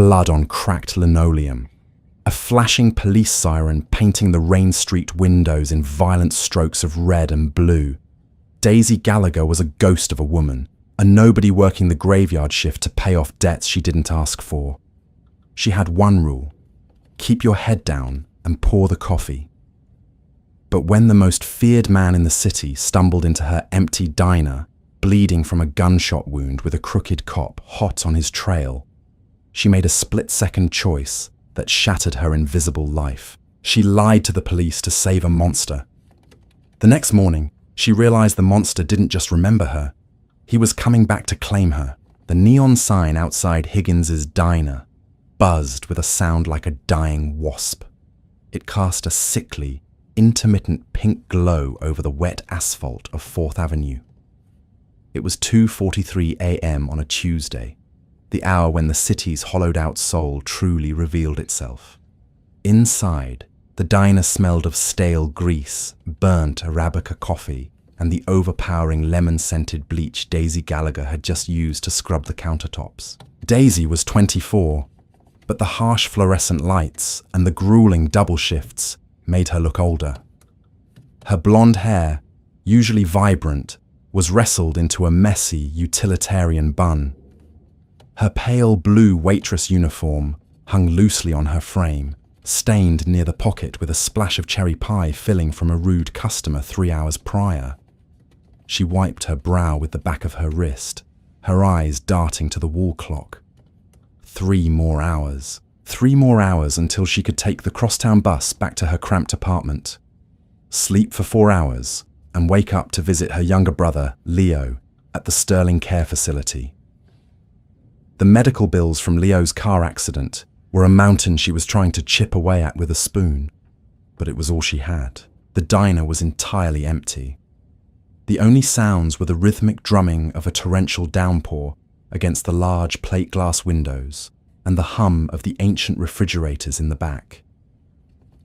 blood on cracked linoleum. A flashing police siren painting the rain-streaked windows in violent strokes of red and blue. Daisy Gallagher was a ghost of a woman, a nobody working the graveyard shift to pay off debts she didn't ask for. She had one rule: keep your head down and pour the coffee. But when the most feared man in the city stumbled into her empty diner, bleeding from a gunshot wound with a crooked cop hot on his trail, she made a split-second choice that shattered her invisible life. She lied to the police to save a monster. The next morning, she realized the monster didn't just remember her. He was coming back to claim her. The neon sign outside Higgins's diner buzzed with a sound like a dying wasp. It cast a sickly, intermittent pink glow over the wet asphalt of 4th Avenue. It was 2:43 a.m. on a Tuesday, the hour when the city's hollowed-out soul truly revealed itself. Inside, the diner smelled of stale grease, burnt Arabica coffee, and the overpowering lemon-scented bleach Daisy Gallagher had just used to scrub the countertops. Daisy was 24, but the harsh fluorescent lights and the grueling double shifts made her look older. Her blonde hair, usually vibrant, was wrestled into a messy, utilitarian bun. Her pale blue waitress uniform hung loosely on her frame, stained near the pocket with a splash of cherry pie filling from a rude customer 3 hours prior. She wiped her brow with the back of her wrist, her eyes darting to the wall clock. 3 more hours. 3 more hours until she could take the crosstown bus back to her cramped apartment, sleep for 4 hours, and wake up to visit her younger brother, Leo, at the Sterling Care Facility. The medical bills from Leo's car accident were a mountain she was trying to chip away at with a spoon, but it was all she had. The diner was entirely empty. The only sounds were the rhythmic drumming of a torrential downpour against the large plate glass windows and the hum of the ancient refrigerators in the back.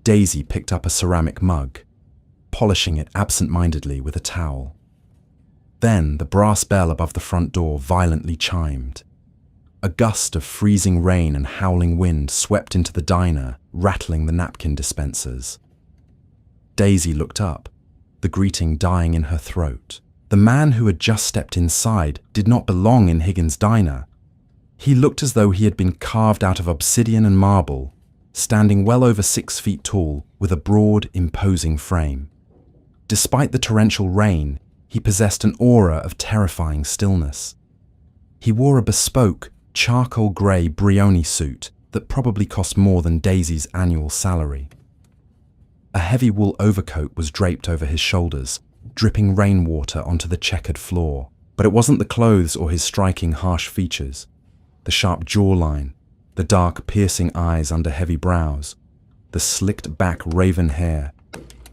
Daisy picked up a ceramic mug, polishing it absent-mindedly with a towel. Then the brass bell above the front door violently chimed. A gust of freezing rain and howling wind swept into the diner, rattling the napkin dispensers. Daisy looked up, the greeting dying in her throat. The man who had just stepped inside did not belong in Higgins' diner. He looked as though he had been carved out of obsidian and marble, standing well over 6 feet tall with a broad, imposing frame. Despite the torrential rain, he possessed an aura of terrifying stillness. He wore a bespoke, charcoal grey Brioni suit that probably cost more than Daisy's annual salary. A heavy wool overcoat was draped over his shoulders, dripping rainwater onto the checkered floor. But it wasn't the clothes or his striking, harsh features. The sharp jawline, the dark, piercing eyes under heavy brows, the slicked-back raven hair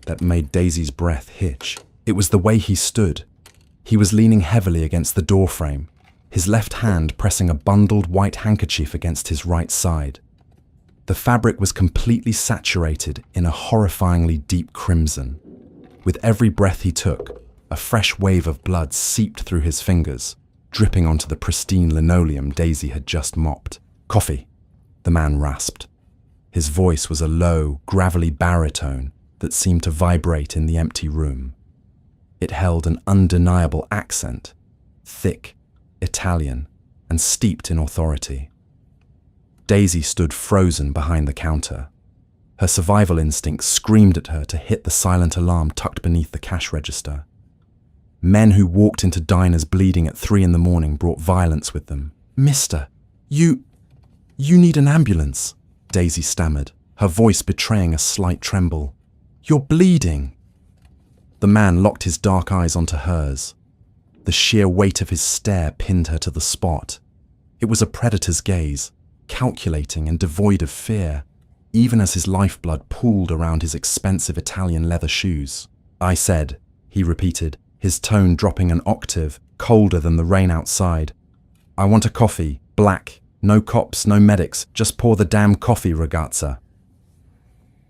that made Daisy's breath hitch. It was the way he stood. He was leaning heavily against the doorframe, his left hand pressing a bundled white handkerchief against his right side. The fabric was completely saturated in a horrifyingly deep crimson. With every breath he took, a fresh wave of blood seeped through his fingers, dripping onto the pristine linoleum Daisy had just mopped. "Coffee," the man rasped. His voice was a low, gravelly baritone that seemed to vibrate in the empty room. It held an undeniable accent, thick, Italian, and steeped in authority. Daisy stood frozen behind the counter. Her survival instinct screamed at her to hit the silent alarm tucked beneath the cash register. Men who walked into diners bleeding at 3 in the morning brought violence with them. "Mister, you need an ambulance," Daisy stammered, her voice betraying a slight tremble. "You're bleeding." The man locked his dark eyes onto hers. The sheer weight of his stare pinned her to the spot. It was a predator's gaze, calculating and devoid of fear, even as his lifeblood pooled around his expensive Italian leather shoes. "I said," he repeated, his tone dropping an octave, colder than the rain outside. "I want a coffee, black, no cops, no medics, just pour the damn coffee, ragazza."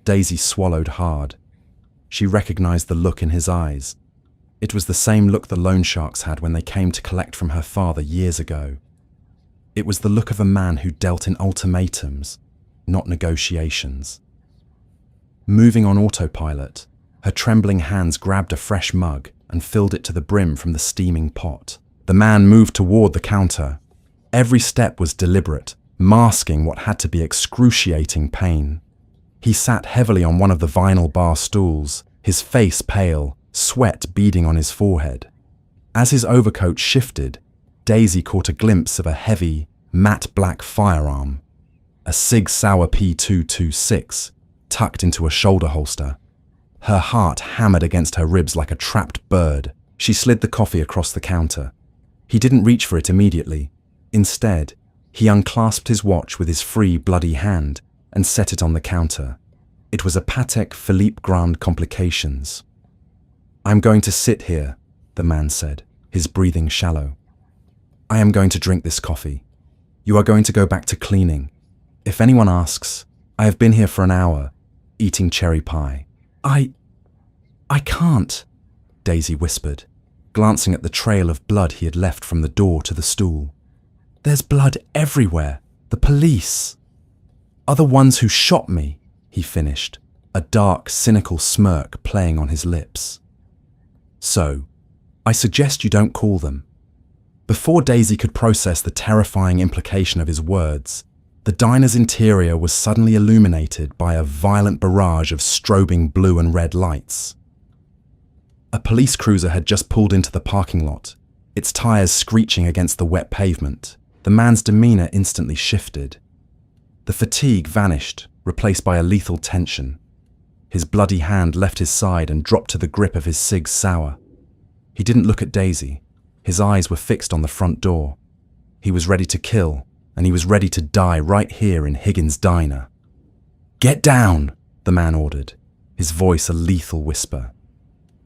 Daisy swallowed hard. She recognized the look in his eyes. It was the same look the loan sharks had when they came to collect from her father years ago. It was the look of a man who dealt in ultimatums, not negotiations. Moving on autopilot, her trembling hands grabbed a fresh mug and filled it to the brim from the steaming pot. The man moved toward the counter. Every step was deliberate, masking what had to be excruciating pain. He sat heavily on one of the vinyl bar stools, his face pale, sweat beading on his forehead. As his overcoat shifted, Daisy caught a glimpse of a heavy, matte black firearm, a Sig Sauer P226, tucked into a shoulder holster. Her heart hammered against her ribs like a trapped bird. She slid the coffee across the counter. He didn't reach for it immediately. Instead, he unclasped his watch with his free, bloody hand and set it on the counter. It was a Patek Philippe Grand Complications. "I'm going to sit here," the man said, his breathing shallow. "I am going to drink this coffee. You are going to go back to cleaning. If anyone asks, I have been here for an hour, eating cherry pie." I can't," Daisy whispered, glancing at the trail of blood he had left from the door to the stool. "There's blood everywhere. The police are the ones who shot me," he finished, a dark, cynical smirk playing on his lips. "So, I suggest you don't call them." Before Daisy could process the terrifying implication of his words, the diner's interior was suddenly illuminated by a violent barrage of strobing blue and red lights. A police cruiser had just pulled into the parking lot, its tires screeching against the wet pavement. The man's demeanor instantly shifted. The fatigue vanished, replaced by a lethal tension. His bloody hand left his side and dropped to the grip of his Sig Sauer. He didn't look at Daisy. His eyes were fixed on the front door. He was ready to kill, and he was ready to die right here in Higgins' diner. "Get down," the man ordered, his voice a lethal whisper.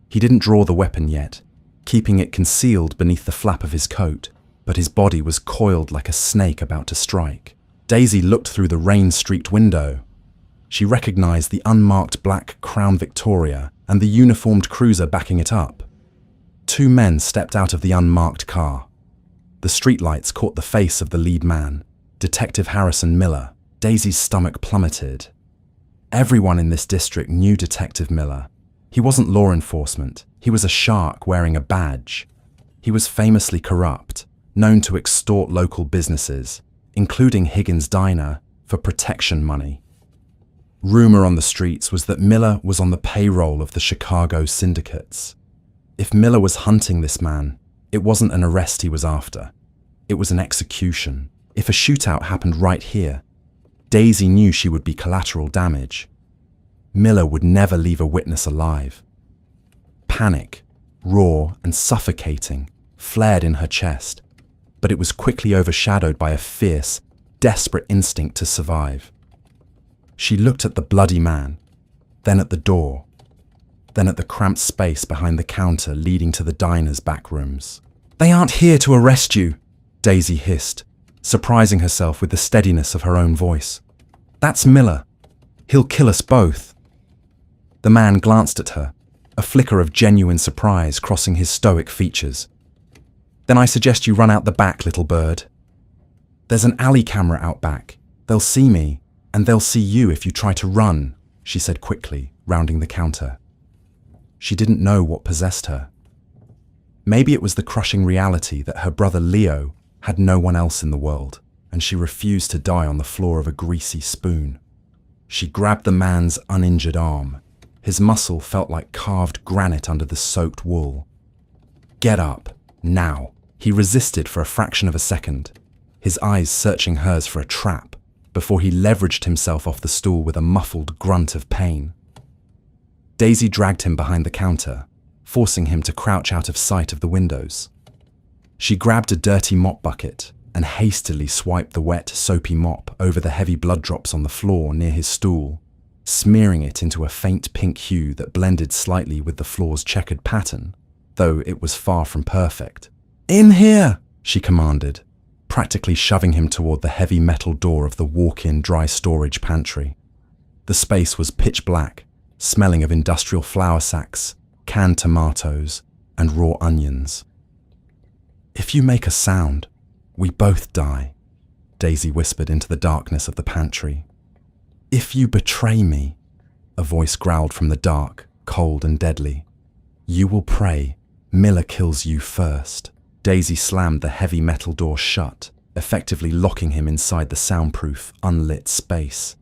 He didn't draw the weapon yet, keeping it concealed beneath the flap of his coat, but his body was coiled like a snake about to strike. Daisy looked through the rain-streaked window. She recognized the unmarked black Crown Victoria and the uniformed cruiser backing it up. Two men stepped out of the unmarked car. The streetlights caught the face of the lead man, Detective Harrison Miller. Daisy's stomach plummeted. Everyone in this district knew Detective Miller. He wasn't law enforcement. He was a shark wearing a badge. He was famously corrupt, known to extort local businesses, including Higgins' Diner, for protection money. Rumor on the streets was that Miller was on the payroll of the Chicago syndicates. If Miller was hunting this man, it wasn't an arrest he was after. It was an execution. If a shootout happened right here, Daisy knew she would be collateral damage. Miller would never leave a witness alive. Panic, raw and suffocating, flared in her chest, but it was quickly overshadowed by a fierce, desperate instinct to survive. She looked at the bloody man, then at the door, then at the cramped space behind the counter leading to the diner's back rooms. "They aren't here to arrest you," Daisy hissed, surprising herself with the steadiness of her own voice. "That's Miller. He'll kill us both." The man glanced at her, a flicker of genuine surprise crossing his stoic features. "Then I suggest you run out the back, little bird. There's an alley camera out back. They'll see me, and they'll see you if you try to run," she said quickly, rounding the counter. She didn't know what possessed her. Maybe it was the crushing reality that her brother Leo had no one else in the world, and she refused to die on the floor of a greasy spoon. She grabbed the man's uninjured arm. His muscle felt like carved granite under the soaked wool. "Get up, now." He resisted for a fraction of a second, his eyes searching hers for a trap, before he leveraged himself off the stool with a muffled grunt of pain. Daisy dragged him behind the counter, forcing him to crouch out of sight of the windows. She grabbed a dirty mop bucket and hastily swiped the wet, soapy mop over the heavy blood drops on the floor near his stool, smearing it into a faint pink hue that blended slightly with the floor's checkered pattern, though it was far from perfect. "In here," she commanded, practically shoving him toward the heavy metal door of the walk-in dry storage pantry. The space was pitch black, smelling of industrial flour sacks, canned tomatoes, and raw onions. "If you make a sound, we both die," Daisy whispered into the darkness of the pantry. If you betray me, a voice growled from the dark, cold and deadly. You will pray Miller kills you first. Daisy slammed the heavy metal door shut, effectively locking him inside the soundproof, unlit space.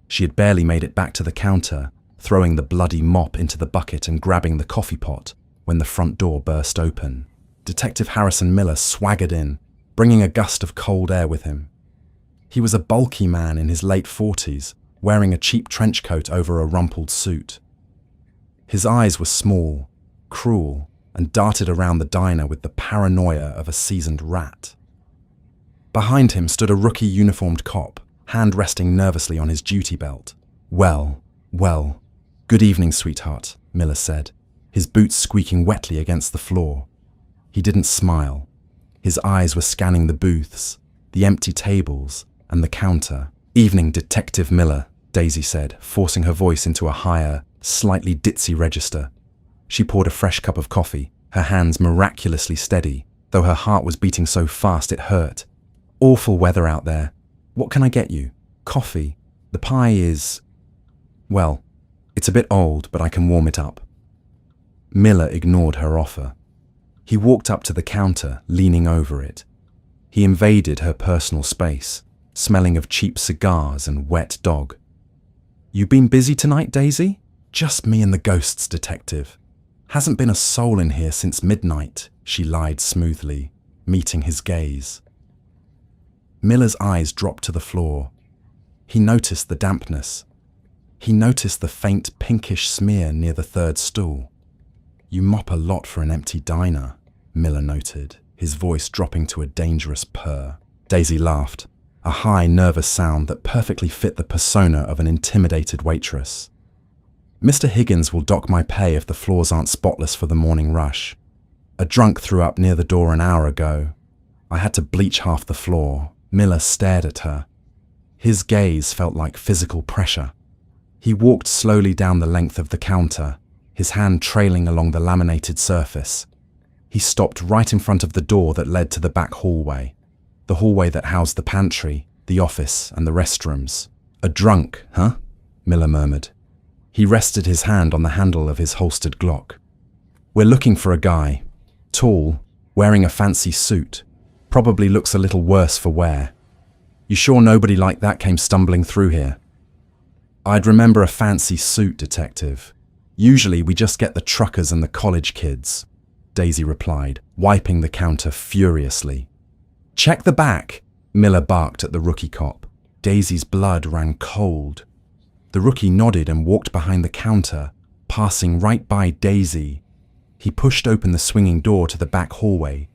She had barely made it back to the counter, throwing the bloody mop into the bucket and grabbing the coffee pot, when the front door burst open. Detective Harrison Miller swaggered in, bringing a gust of cold air with him. He was a bulky man in his late 40s, wearing a cheap trench coat over a rumpled suit. His eyes were small, cruel, and darted around the diner with the paranoia of a seasoned rat. Behind him stood a rookie uniformed cop, hand resting nervously on his duty belt. Well, good evening, sweetheart, Miller said, his boots squeaking wetly against the floor. He didn't smile. His eyes were scanning the booths, the empty tables, and the counter. Evening, Detective Miller, Daisy said, forcing her voice into a higher, slightly ditzy register. She poured a fresh cup of coffee, her hands miraculously steady, though her heart was beating so fast it hurt. Awful weather out there. What can I get you? Coffee. The pie is... well, it's a bit old, but I can warm it up. Miller ignored her offer. He walked up to the counter, leaning over it. He invaded her personal space, smelling of cheap cigars and wet dog. You been busy tonight, Daisy? Just me and the ghosts, detective. Hasn't been a soul in here since midnight, she lied smoothly, meeting his gaze. Miller's eyes dropped to the floor. He noticed the dampness. He noticed the faint pinkish smear near the third stool. You mop a lot for an empty diner, Miller noted, his voice dropping to a dangerous purr. Daisy laughed, a high, nervous sound that perfectly fit the persona of an intimidated waitress. Mr. Higgins will dock my pay if the floors aren't spotless for the morning rush. A drunk threw up near the door an hour ago. I had to bleach half the floor. Miller stared at her. His gaze felt like physical pressure. He walked slowly down the length of the counter, his hand trailing along the laminated surface. He stopped right in front of the door that led to the back hallway, the hallway that housed the pantry, the office, and the restrooms. A drunk, huh? Miller murmured. He rested his hand on the handle of his holstered Glock. We're looking for a guy. Tall, wearing a fancy suit. Probably looks a little worse for wear. You sure nobody like that came stumbling through here? I'd remember a fancy suit, detective. Usually we just get the truckers and the college kids, Daisy replied, wiping the counter furiously. Check the back, Miller barked at the rookie cop. Daisy's blood ran cold. The rookie nodded and walked behind the counter, passing right by Daisy. He pushed open the swinging door to the back hallway.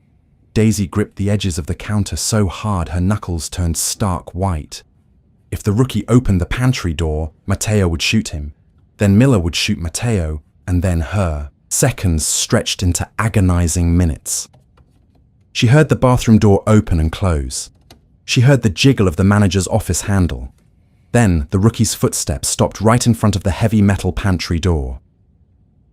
Daisy gripped the edges of the counter so hard her knuckles turned stark white. If the rookie opened the pantry door, Mateo would shoot him. Then Miller would shoot Mateo, and then her. Seconds stretched into agonizing minutes. She heard the bathroom door open and close. She heard the jiggle of the manager's office handle. Then the rookie's footsteps stopped right in front of the heavy metal pantry door.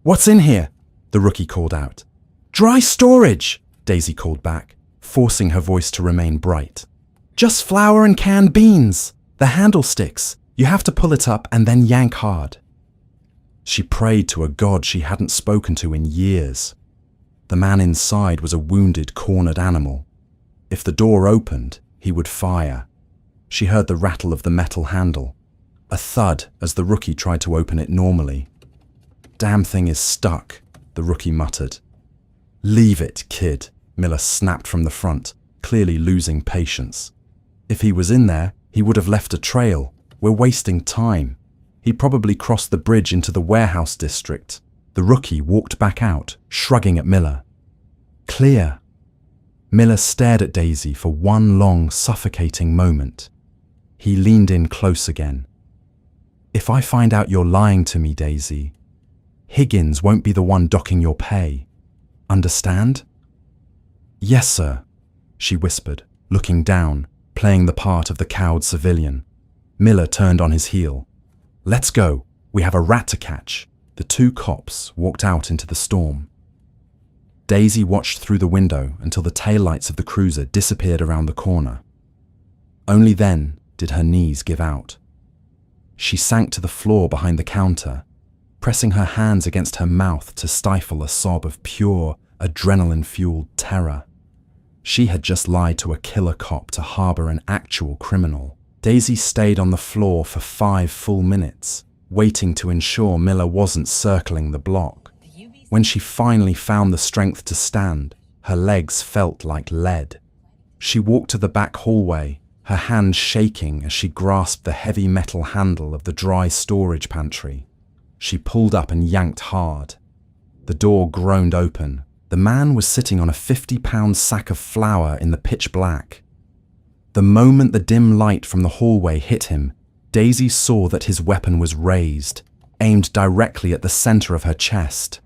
What's in here? The rookie called out. Dry storage, Daisy called back, forcing her voice to remain bright. Just flour and canned beans. The handle sticks. You have to pull it up and then yank hard. She prayed to a god she hadn't spoken to in years. The man inside was a wounded, cornered animal. If the door opened, he would fire. She heard the rattle of the metal handle, a thud as the rookie tried to open it normally. Damn thing is stuck, the rookie muttered. Leave it, kid, Miller snapped from the front, clearly losing patience. If he was in there, he would have left a trail. We're wasting time. He probably crossed the bridge into the warehouse district. The rookie walked back out, shrugging at Miller. Clear. Miller stared at Daisy for one long, suffocating moment. He leaned in close again. If I find out you're lying to me, Daisy, Higgins won't be the one docking your pay. Understand? Yes, sir, she whispered, looking down, playing the part of the cowed civilian. Miller turned on his heel. Let's go. We have a rat to catch. The two cops walked out into the storm. Daisy watched through the window until the taillights of the cruiser disappeared around the corner. Only then did her knees give out. She sank to the floor behind the counter, pressing her hands against her mouth to stifle a sob of pure, adrenaline-fueled terror. She had just lied to a killer cop to harbor an actual criminal. Daisy stayed on the floor for 5 full minutes, waiting to ensure Miller wasn't circling the block. When she finally found the strength to stand, her legs felt like lead. She walked to the back hallway, her hands shaking as she grasped the heavy metal handle of the dry storage pantry. She pulled up and yanked hard. The door groaned open. The man was sitting on a 50-pound sack of flour in the pitch black. The moment the dim light from the hallway hit him, Daisy saw that his weapon was raised, aimed directly at the center of her chest.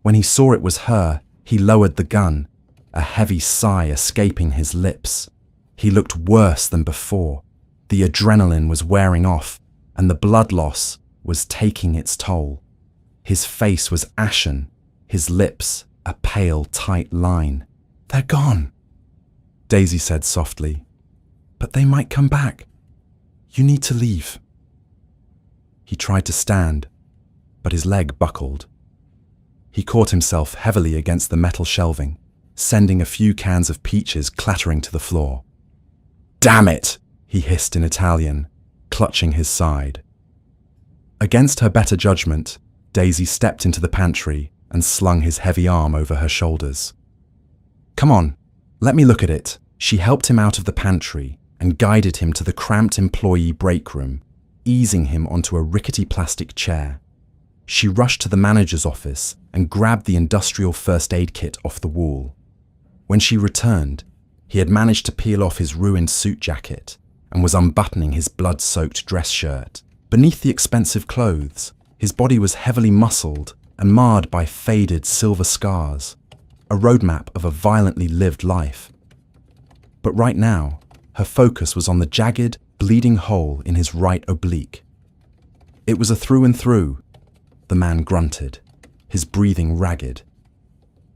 When he saw it was her, he lowered the gun, a heavy sigh escaping his lips. He looked worse than before. The adrenaline was wearing off, and the blood loss was taking its toll. His face was ashen, his lips a pale, tight line. "They're gone," Daisy said softly. "But they might come back. You need to leave." He tried to stand, but his leg buckled. He caught himself heavily against the metal shelving, sending a few cans of peaches clattering to the floor. "Damn it!" he hissed in Italian, clutching his side. Against her better judgment, Daisy stepped into the pantry and slung his heavy arm over her shoulders. "Come on, let me look at it." She helped him out of the pantry and guided him to the cramped employee break room, easing him onto a rickety plastic chair. She rushed to the manager's office and grabbed the industrial first aid kit off the wall. When she returned, he had managed to peel off his ruined suit jacket and was unbuttoning his blood-soaked dress shirt. Beneath the expensive clothes, his body was heavily muscled and marred by faded silver scars, a roadmap of a violently lived life. But right now, her focus was on the jagged, bleeding hole in his right oblique. "It was a through and through," the man grunted, his breathing ragged.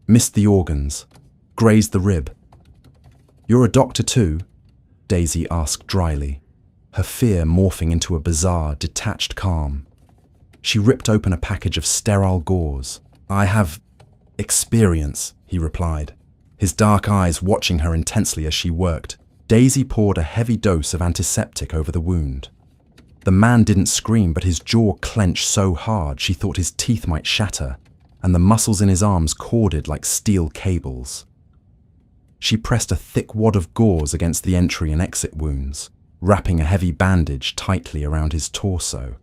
"Missed the organs, grazed the rib." "You're a doctor too?" Daisy asked dryly, her fear morphing into a bizarre, detached calm. She ripped open a package of sterile gauze. "I have experience," he replied, his dark eyes watching her intensely as she worked. Daisy poured a heavy dose of antiseptic over the wound. The man didn't scream, but his jaw clenched so hard she thought his teeth might shatter, and the muscles in his arms corded like steel cables. She pressed a thick wad of gauze against the entry and exit wounds, wrapping a heavy bandage tightly around his torso.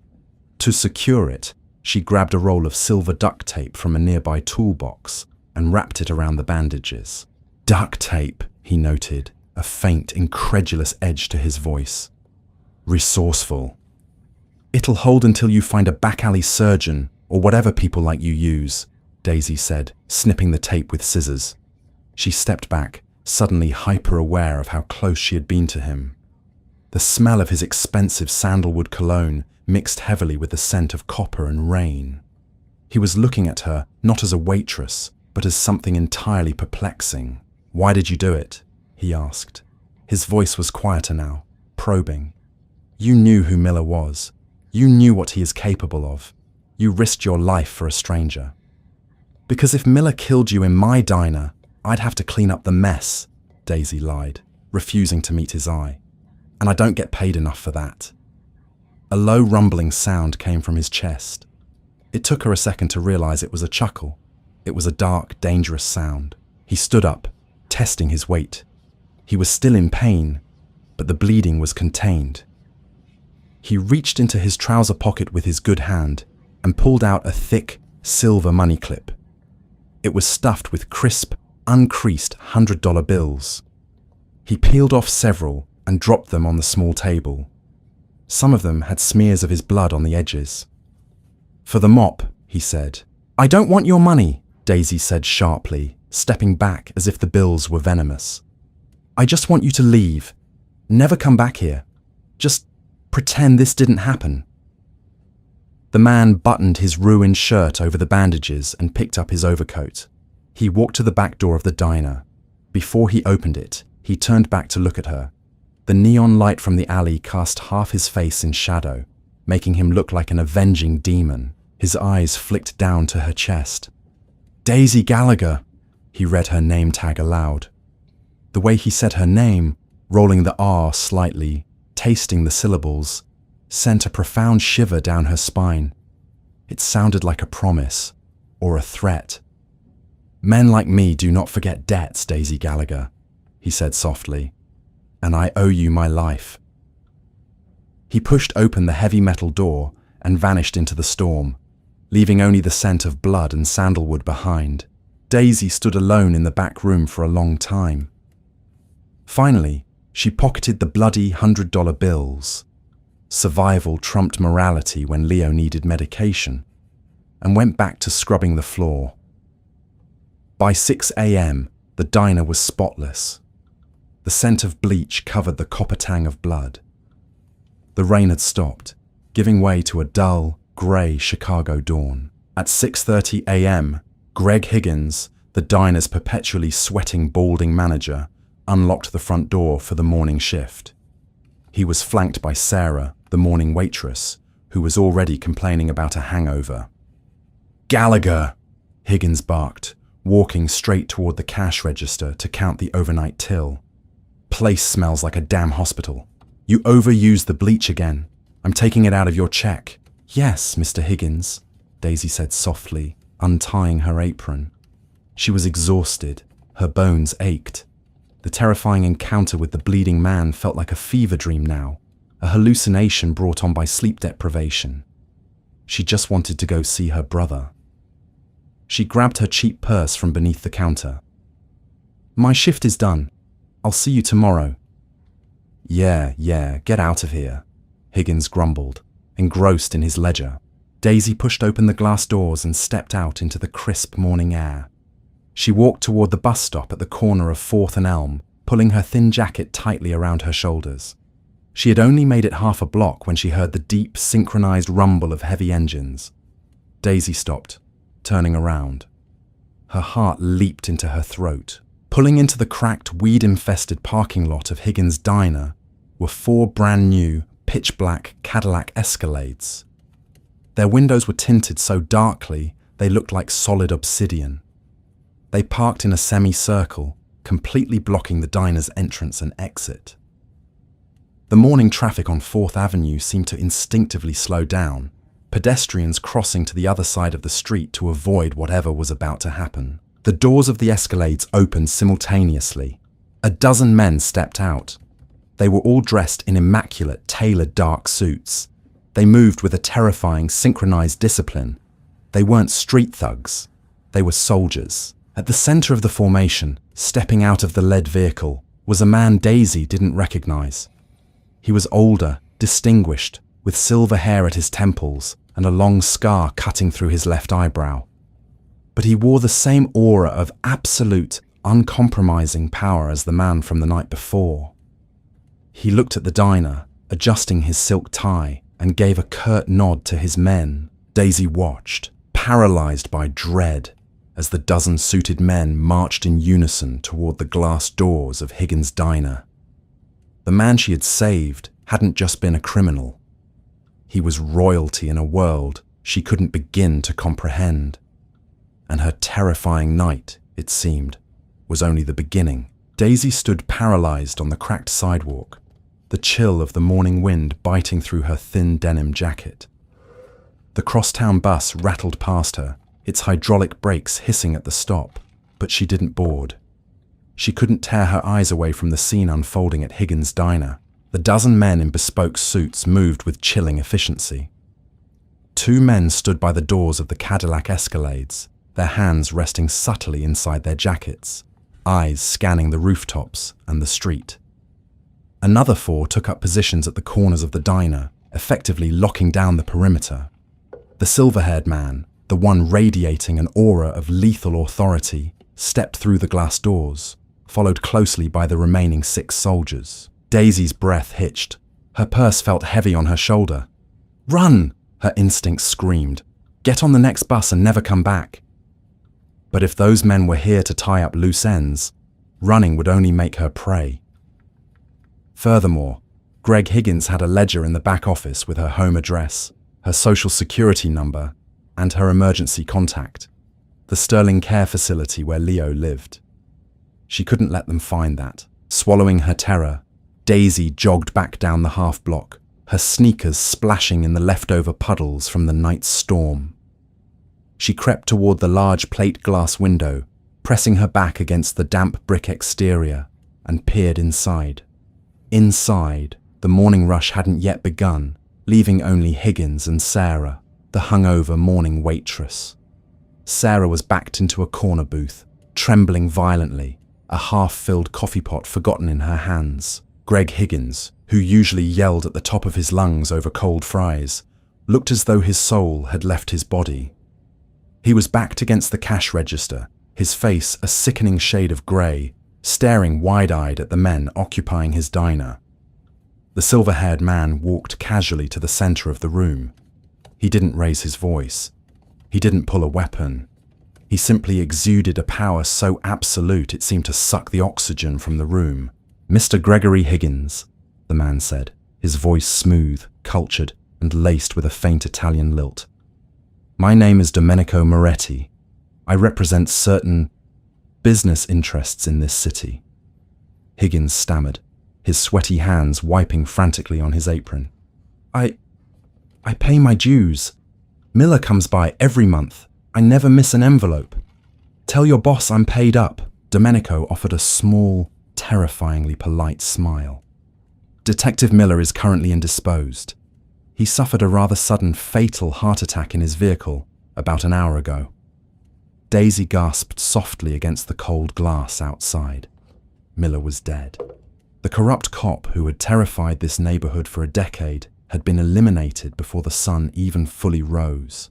To secure it, she grabbed a roll of silver duct tape from a nearby toolbox and wrapped it around the bandages. "Duct tape," he noted, a faint, incredulous edge to his voice. "Resourceful. It'll hold until you find a back-alley surgeon or whatever people like you use," Daisy said, snipping the tape with scissors. She stepped back, suddenly hyper-aware of how close she had been to him. The smell of his expensive sandalwood cologne mixed heavily with the scent of copper and rain. He was looking at her not as a waitress, but as something entirely perplexing. "Why did you do it?" he asked. His voice was quieter now, probing. "You knew who Miller was. You knew what he is capable of. You risked your life for a stranger." "Because if Miller killed you in my diner, I'd have to clean up the mess," Daisy lied, refusing to meet his eye. "And I don't get paid enough for that." A low rumbling sound came from his chest. It took her a second to realize it was a chuckle. It was a dark, dangerous sound. He stood up, testing his weight. He was still in pain, but the bleeding was contained. He reached into his trouser pocket with his good hand and pulled out a thick, silver money clip. It was stuffed with crisp, uncreased $100 bills. He peeled off several and dropped them on the small table. Some of them had smears of his blood on the edges. "For the mop," he said. "I don't want your money," Daisy said sharply, stepping back as if the bills were venomous. "I just want you to leave. Never come back here. Just pretend this didn't happen." The man buttoned his ruined shirt over the bandages and picked up his overcoat. He walked to the back door of the diner. Before he opened it, he turned back to look at her. The neon light from the alley cast half his face in shadow, making him look like an avenging demon. His eyes flicked down to her chest. Daisy Gallagher! He read her name tag aloud. The way he said her name, rolling the R slightly, tasting the syllables, sent a profound shiver down her spine. It sounded like a promise, or a threat. Men like me do not forget debts, Daisy Gallagher, he said softly, and I owe you my life. He pushed open the heavy metal door and vanished into the storm, leaving only the scent of blood and sandalwood behind. Daisy stood alone in the back room for a long time. Finally, she pocketed the bloody $100 bills. Survival trumped morality when Leo needed medication, and went back to scrubbing the floor. By 6 a.m., the diner was spotless. The scent of bleach covered the copper tang of blood. The rain had stopped, giving way to a dull, grey Chicago dawn. At 6:30 a.m., Greg Higgins, the diner's perpetually sweating, balding manager, unlocked the front door for the morning shift. He was flanked by Sarah, the morning waitress, who was already complaining about a hangover. Gallagher! Higgins barked, walking straight toward the cash register to count the overnight till. Place smells like a damn hospital. You overused the bleach again. I'm taking it out of your check. Yes, Mr. Higgins, Daisy said softly, untying her apron. She was exhausted. Her bones ached. The terrifying encounter with the bleeding man felt like a fever dream now, a hallucination brought on by sleep deprivation. She just wanted to go see her brother. She grabbed her cheap purse from beneath the counter. My shift is done. I'll see you tomorrow. Yeah, get out of here, Higgins grumbled, engrossed in his ledger. Daisy pushed open the glass doors and stepped out into the crisp morning air. She walked toward the bus stop at the corner of 4th and Elm, pulling her thin jacket tightly around her shoulders. She had only made it half a block when she heard the deep, synchronized rumble of heavy engines. Daisy stopped, turning around. Her heart leaped into her throat. Pulling into the cracked, weed-infested parking lot of Higgins' diner were 4 brand-new, pitch-black Cadillac Escalades. Their windows were tinted so darkly they looked like solid obsidian. They parked in a semicircle, completely blocking the diner's entrance and exit. The morning traffic on 4th Avenue seemed to instinctively slow down, pedestrians crossing to the other side of the street to avoid whatever was about to happen. The doors of the Escalades opened simultaneously. A dozen men stepped out. They were all dressed in immaculate, tailored dark suits. They moved with a terrifying, synchronized discipline. They weren't street thugs. They were soldiers. At the center of the formation, stepping out of the lead vehicle, was a man Daisy didn't recognize. He was older, distinguished, with silver hair at his temples and a long scar cutting through his left eyebrow. But he wore the same aura of absolute, uncompromising power as the man from the night before. He looked at the diner, adjusting his silk tie, and gave a curt nod to his men. Daisy watched, paralyzed by dread, as the dozen suited men marched in unison toward the glass doors of Higgins' diner. The man she had saved hadn't just been a criminal. He was royalty in a world she couldn't begin to comprehend. And her terrifying night, it seemed, was only the beginning. Daisy stood paralyzed on the cracked sidewalk, the chill of the morning wind biting through her thin denim jacket. The crosstown bus rattled past her, its hydraulic brakes hissing at the stop, but she didn't board. She couldn't tear her eyes away from the scene unfolding at Higgins' diner. The dozen men in bespoke suits moved with chilling efficiency. 2 men stood by the doors of the Cadillac Escalades, their hands resting subtly inside their jackets, eyes scanning the rooftops and the street. Another 4 took up positions at the corners of the diner, effectively locking down the perimeter. The silver-haired man, the one radiating an aura of lethal authority, stepped through the glass doors, followed closely by the remaining 6 soldiers. Daisy's breath hitched. Her purse felt heavy on her shoulder. Run! Her instincts screamed. Get on the next bus and never come back. But if those men were here to tie up loose ends, running would only make her prey. Furthermore, Greg Higgins had a ledger in the back office with her home address, her social security number, and her emergency contact, the Sterling Care facility where Leo lived. She couldn't let them find that. Swallowing her terror, Daisy jogged back down the half-block, her sneakers splashing in the leftover puddles from the night's storm. She crept toward the large plate glass window, pressing her back against the damp brick exterior, and peered inside. Inside, the morning rush hadn't yet begun, leaving only Higgins and Sarah, the hungover morning waitress. Sarah was backed into a corner booth, trembling violently, a half-filled coffee pot forgotten in her hands. Greg Higgins, who usually yelled at the top of his lungs over cold fries, looked as though his soul had left his body. He was backed against the cash register, his face a sickening shade of grey, staring wide-eyed at the men occupying his diner. The silver-haired man walked casually to the center of the room. He didn't raise his voice. He didn't pull a weapon. He simply exuded a power so absolute it seemed to suck the oxygen from the room. "Mr. Gregory Higgins," the man said, his voice smooth, cultured, and laced with a faint Italian lilt. "My name is Domenico Moretti. I represent certain business interests in this city." Higgins stammered, his sweaty hands wiping frantically on his apron. I pay my dues. Miller comes by every month. I never miss an envelope. Tell your boss I'm paid up." Domenico offered a small, terrifyingly polite smile. "Detective Miller is currently indisposed. He suffered a rather sudden fatal heart attack in his vehicle about an hour ago." Daisy gasped softly against the cold glass outside. Miller was dead. The corrupt cop who had terrified this neighborhood for a decade had been eliminated before the sun even fully rose.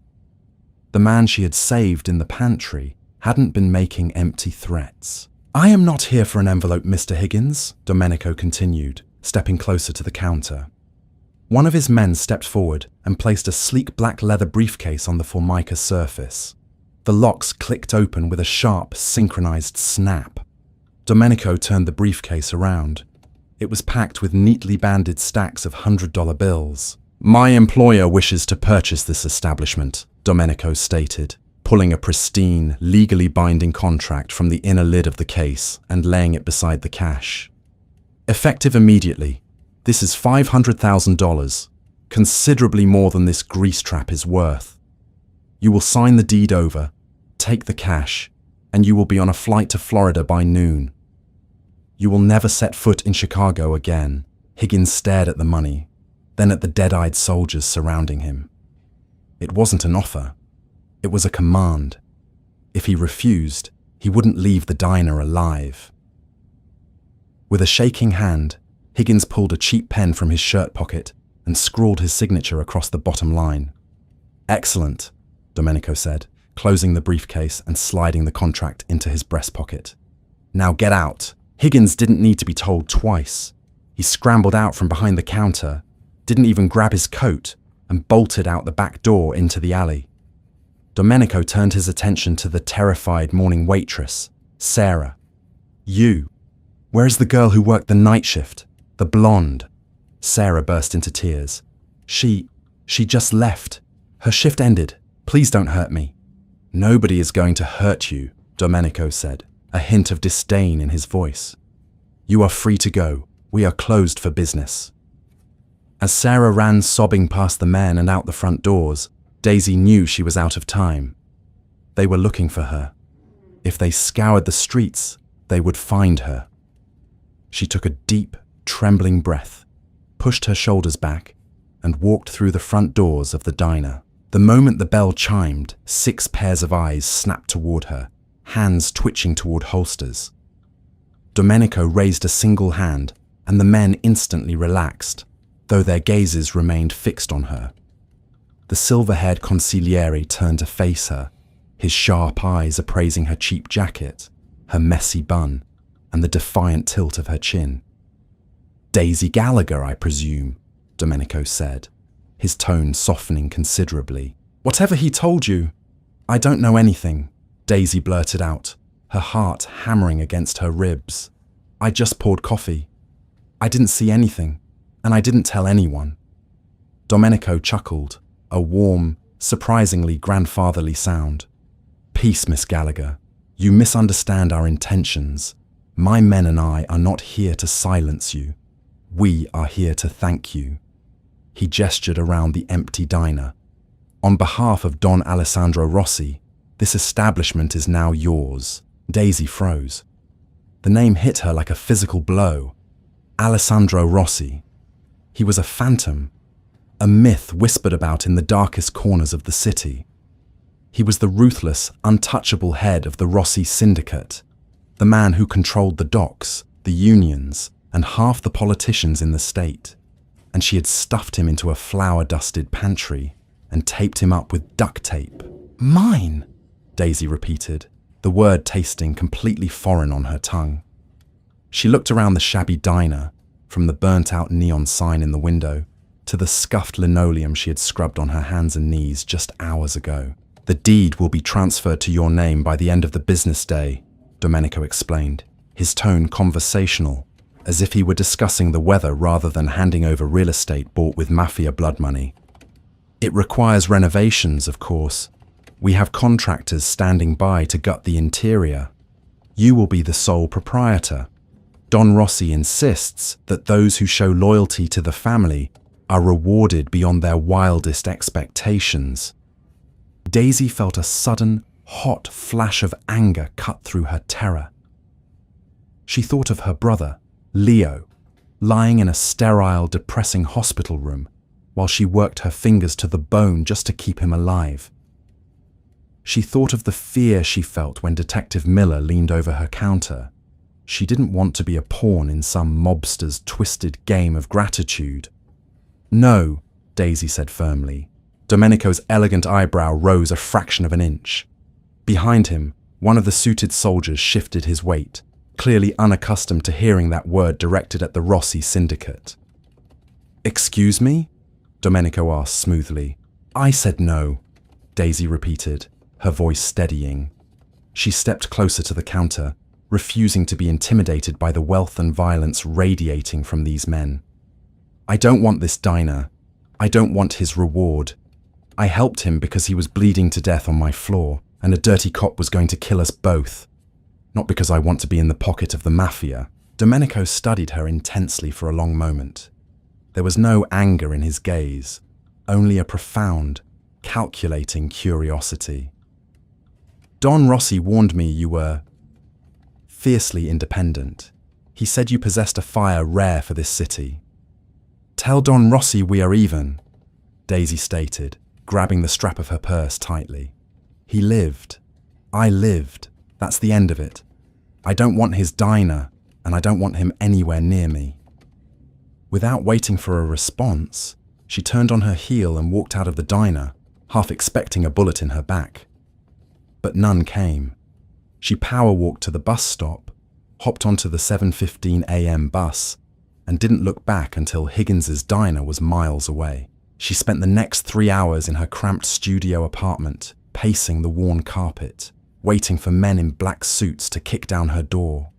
The man she had saved in the pantry hadn't been making empty threats. "I am not here for an envelope, Mr. Higgins," Domenico continued, stepping closer to the counter. One of his men stepped forward and placed a sleek black leather briefcase on the formica surface. The locks clicked open with a sharp, synchronized snap. Domenico turned the briefcase around. It was packed with neatly banded stacks of $100 bills. "My employer wishes to purchase this establishment," Domenico stated, pulling a pristine, legally binding contract from the inner lid of the case and laying it beside the cash. "Effective immediately. This is $500,000, considerably more than this grease trap is worth. You will sign the deed over, take the cash, and you will be on a flight to Florida by noon. You will never set foot in Chicago again." Higgins stared at the money, then at the dead-eyed soldiers surrounding him. It wasn't an offer. It was a command. If he refused, he wouldn't leave the diner alive. With a shaking hand, Higgins pulled a cheap pen from his shirt pocket and scrawled his signature across the bottom line. "Excellent," Domenico said, closing the briefcase and sliding the contract into his breast pocket. "Now get out." Higgins didn't need to be told twice. He scrambled out from behind the counter, didn't even grab his coat, and bolted out the back door into the alley. Domenico turned his attention to the terrified morning waitress, Sarah. "You. Where's the girl who worked the night shift? The blonde?" Sarah burst into tears. She just left. Her shift ended. Please don't hurt me." "Nobody is going to hurt you," Domenico said, a hint of disdain in his voice. "You are free to go. We are closed for business." As Sarah ran sobbing past the men and out the front doors, Daisy knew she was out of time. They were looking for her. If they scoured the streets, they would find her. She took a deep, trembling breath, pushed her shoulders back, and walked through the front doors of the diner. The moment the bell chimed, 6 pairs of eyes snapped toward her, hands twitching toward holsters. Domenico raised a single hand, and the men instantly relaxed, though their gazes remained fixed on her. The silver-haired consigliere turned to face her, his sharp eyes appraising her cheap jacket, her messy bun, and the defiant tilt of her chin. "Daisy Gallagher, I presume," Domenico said, his tone softening considerably. "Whatever he told you, I don't know anything," Daisy blurted out, her heart hammering against her ribs. "I just poured coffee. I didn't see anything, and I didn't tell anyone. Domenico chuckled, a warm, surprisingly grandfatherly sound. Peace, Miss Gallagher. You misunderstand our intentions. My men and I are not here to silence you. We are here to thank you. He gestured around the empty diner. On behalf of Don Alessandro Rossi, this establishment is now yours. Daisy froze. The name hit her like a physical blow. Alessandro Rossi. He was a phantom, a myth whispered about in the darkest corners of the city. He was the ruthless, untouchable head of the Rossi syndicate, the man who controlled the docks, the unions, and half the politicians in the state. And she had stuffed him into a flour-dusted pantry and taped him up with duct tape. Mine, Daisy repeated, the word tasting completely foreign on her tongue. She looked around the shabby diner, from the burnt-out neon sign in the window to the scuffed linoleum she had scrubbed on her hands and knees just hours ago. The deed will be transferred to your name by the end of the business day, Domenico explained, his tone conversational, as if he were discussing the weather rather than handing over real estate bought with Mafia blood money. It requires renovations, of course. We have contractors standing by to gut the interior. You will be the sole proprietor. Don Rossi insists that those who show loyalty to the family are rewarded beyond their wildest expectations. Daisy felt a sudden, hot flash of anger cut through her terror. She thought of her brother, Leo, lying in a sterile, depressing hospital room while she worked her fingers to the bone just to keep him alive. She thought of the fear she felt when Detective Miller leaned over her counter. She didn't want to be a pawn in some mobster's twisted game of gratitude. No, Daisy said firmly. Domenico's elegant eyebrow rose a fraction of an inch. Behind him, one of the suited soldiers shifted his weight, clearly unaccustomed to hearing that word directed at the Rossi syndicate. Excuse me? Domenico asked smoothly. I said no, Daisy repeated, her voice steadying. She stepped closer to the counter, refusing to be intimidated by the wealth and violence radiating from these men. I don't want this diner. I don't want his reward. I helped him because he was bleeding to death on my floor, and a dirty cop was going to kill us both. Not because I want to be in the pocket of the Mafia. Domenico studied her intensely for a long moment. There was no anger in his gaze, only a profound, calculating curiosity. Don Rossi warned me you were fiercely independent. He said you possessed a fire rare for this city. Tell Don Rossi we are even, Daisy stated, grabbing the strap of her purse tightly. He lived. I lived. That's the end of it. I don't want his diner, and I don't want him anywhere near me. Without waiting for a response, she turned on her heel and walked out of the diner, half expecting a bullet in her back. But none came. She power-walked to the bus stop, hopped onto the 7:15 a.m. bus, and didn't look back until Higgins's diner was miles away. She spent the next 3 hours in her cramped studio apartment, pacing the worn carpet, waiting for men in black suits to kick down her door.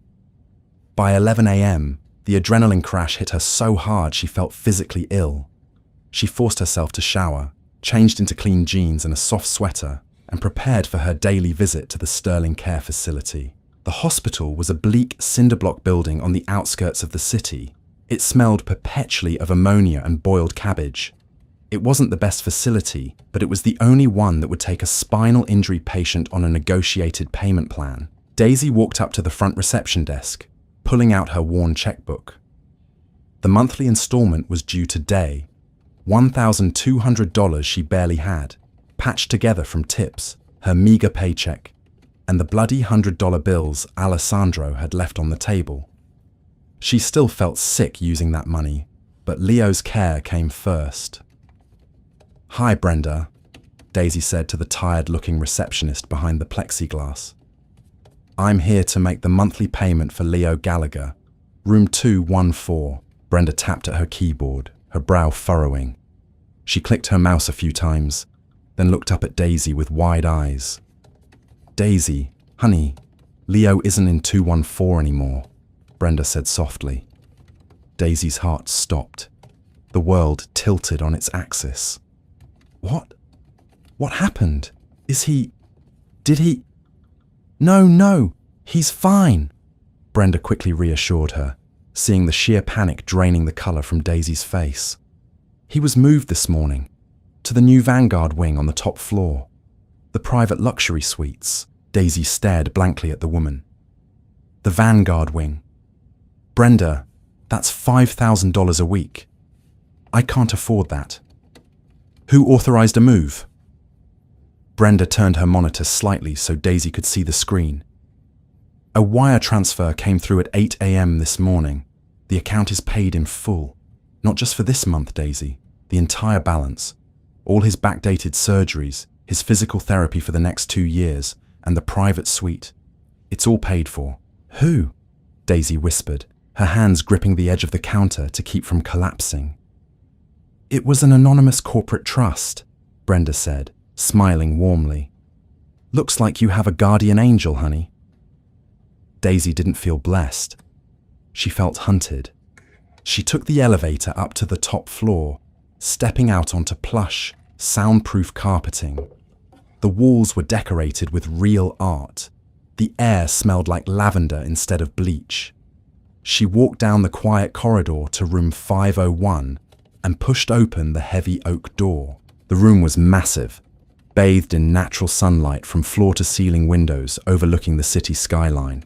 By 11 a.m., the adrenaline crash hit her so hard she felt physically ill. She forced herself to shower, changed into clean jeans and a soft sweater, and prepared for her daily visit to the Sterling Care Facility. The hospital was a bleak cinder-block building on the outskirts of the city. It smelled perpetually of ammonia and boiled cabbage. It wasn't the best facility, but it was the only one that would take a spinal injury patient on a negotiated payment plan. Daisy walked up to the front reception desk, pulling out her worn checkbook. The monthly installment was due today, $1,200 she barely had, patched together from tips, her meager paycheck, and the bloody $100 bills Alessandro had left on the table. She still felt sick using that money, but Leo's care came first. Hi, Brenda, Daisy said to the tired-looking receptionist behind the plexiglass. I'm here to make the monthly payment for Leo Gallagher, room 214. Brenda tapped at her keyboard, her brow furrowing. She clicked her mouse a few times, then looked up at Daisy with wide eyes. Daisy, honey, Leo isn't in 214 anymore, Brenda said softly. Daisy's heart stopped. The world tilted on its axis. What? What happened? Did he? No, he's fine, Brenda quickly reassured her, seeing the sheer panic draining the colour from Daisy's face. He was moved this morning, to the new Vanguard wing on the top floor. The private luxury suites. Daisy stared blankly at the woman. The Vanguard wing. Brenda, that's $5,000 a week. I can't afford that. Who authorised a move? Brenda turned her monitor slightly so Daisy could see the screen. A wire transfer came through at 8 a.m. this morning. The account is paid in full. Not just for this month, Daisy. The entire balance. All his backdated surgeries, his physical therapy for the next 2 years, and the private suite. It's all paid for. Who? Daisy whispered, her hands gripping the edge of the counter to keep from collapsing. It was an anonymous corporate trust, Brenda said, smiling warmly. Looks like you have a guardian angel, honey. Daisy didn't feel blessed. She felt hunted. She took the elevator up to the top floor, stepping out onto plush, soundproof carpeting. The walls were decorated with real art. The air smelled like lavender instead of bleach. She walked down the quiet corridor to room 501 and pushed open the heavy oak door. The room was massive, bathed in natural sunlight from floor-to-ceiling windows overlooking the city skyline.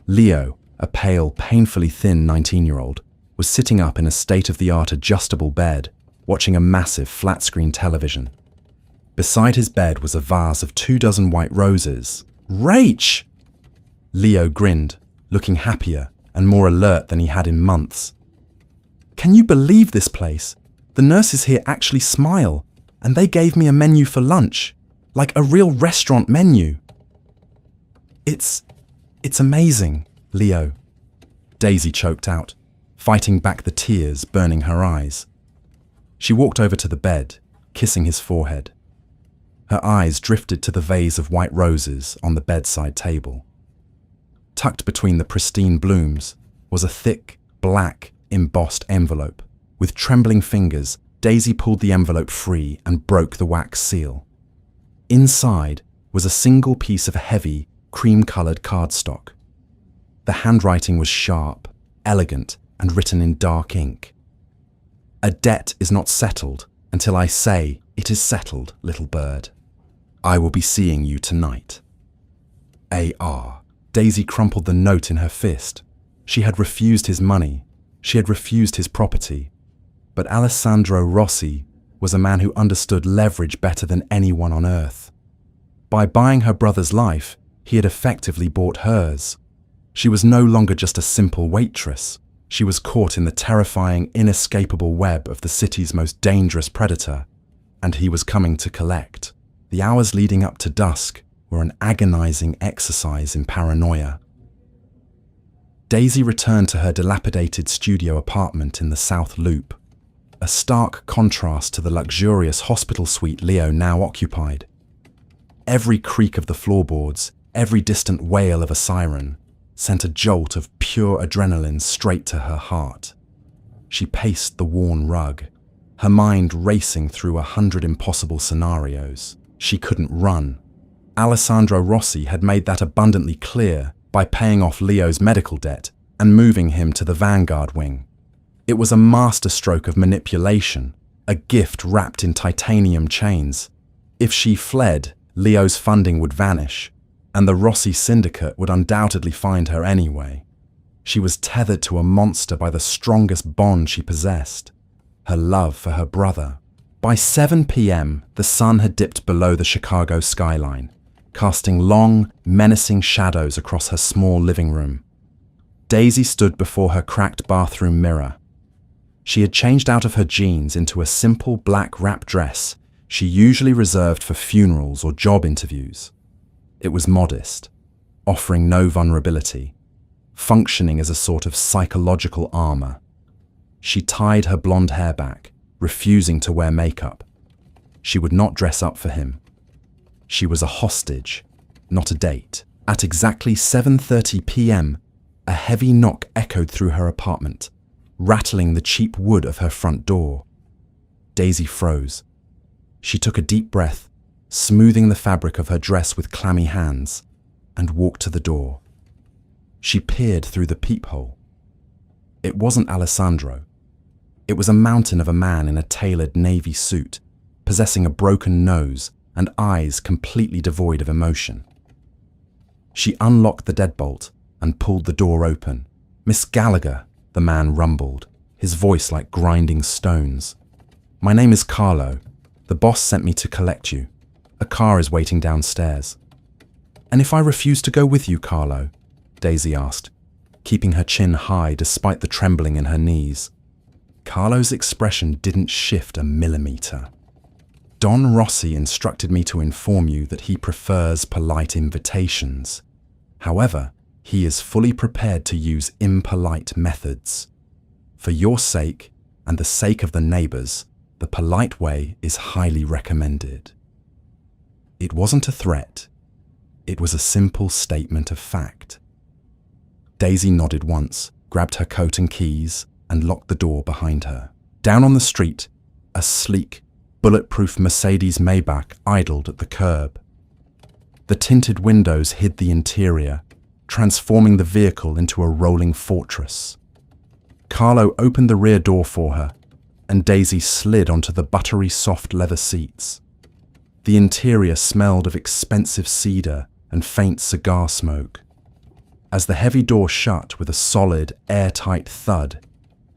Leo, a pale, painfully thin 19-year-old, was sitting up in a state-of-the-art adjustable bed, watching a massive flat-screen television. Beside his bed was a vase of 24 white roses. Rach! Leo grinned, looking happier and more alert than he had in months. Can you believe this place? The nurses here actually smile, and they gave me a menu for lunch, like a real restaurant menu. It's amazing, Leo. Daisy choked out, fighting back the tears burning her eyes. She walked over to the bed, kissing his forehead. Her eyes drifted to the vase of white roses on the bedside table. Tucked between the pristine blooms was a thick, black, embossed envelope. With trembling fingers, Daisy pulled the envelope free and broke the wax seal. Inside was a single piece of heavy, cream-coloured cardstock. The handwriting was sharp, elegant, and written in dark ink. A debt is not settled until I say it is settled, little bird. I will be seeing you tonight. A.R. Daisy crumpled the note in her fist. She had refused his money. She had refused his property. But Alessandro Rossi was a man who understood leverage better than anyone on earth. By buying her brother's life, he had effectively bought hers. She was no longer just a simple waitress. She was caught in the terrifying, inescapable web of the city's most dangerous predator, and he was coming to collect. The hours leading up to dusk were an agonizing exercise in paranoia. Daisy returned to her dilapidated studio apartment in the South Loop, a stark contrast to the luxurious hospital suite Leo now occupied. Every creak of the floorboards, every distant wail of a siren, sent a jolt of pure adrenaline straight to her heart. She paced the worn rug, her mind racing through 100 impossible scenarios. She couldn't run. Alessandro Rossi had made that abundantly clear by paying off Leo's medical debt and moving him to the Vanguard wing. It was a masterstroke of manipulation, a gift wrapped in titanium chains. If she fled, Leo's funding would vanish, and the Rossi syndicate would undoubtedly find her anyway. She was tethered to a monster by the strongest bond she possessed, her love for her brother. By 7 p.m., the sun had dipped below the Chicago skyline, casting long, menacing shadows across her small living room. Daisy stood before her cracked bathroom mirror. She had changed out of her jeans into a simple black wrap dress she usually reserved for funerals or job interviews. It was modest, offering no vulnerability, functioning as a sort of psychological armor. She tied her blonde hair back, refusing to wear makeup. She would not dress up for him. She was a hostage, not a date. At exactly 7:30 p.m., a heavy knock echoed through her apartment. rattling the cheap wood of her front door. Daisy froze. She took a deep breath, smoothing the fabric of her dress with clammy hands, and walked to the door. She peered through the peephole. It wasn't Alessandro. It was a mountain of a man in a tailored navy suit, possessing a broken nose and eyes completely devoid of emotion. She unlocked the deadbolt and pulled the door open. "Miss Gallagher," the man rumbled, his voice like grinding stones. "My name is Carlo. The boss sent me to collect you. A car is waiting downstairs." "And if I refuse to go with you, Carlo?" Daisy asked, keeping her chin high despite the trembling in her knees. Carlo's expression didn't shift a millimeter. "Don Rossi instructed me to inform you that he prefers polite invitations. However, he is fully prepared to use impolite methods. For your sake and the sake of the neighbors, the polite way is highly recommended." It wasn't a threat. It was a simple statement of fact. Daisy nodded once, grabbed her coat and keys, and locked the door behind her. Down on the street, a sleek, bulletproof Mercedes Maybach idled at the curb. The tinted windows hid the interior, transforming the vehicle into a rolling fortress. Carlo opened the rear door for her, and Daisy slid onto the buttery soft leather seats. The interior smelled of expensive cedar and faint cigar smoke. As the heavy door shut with a solid, airtight thud,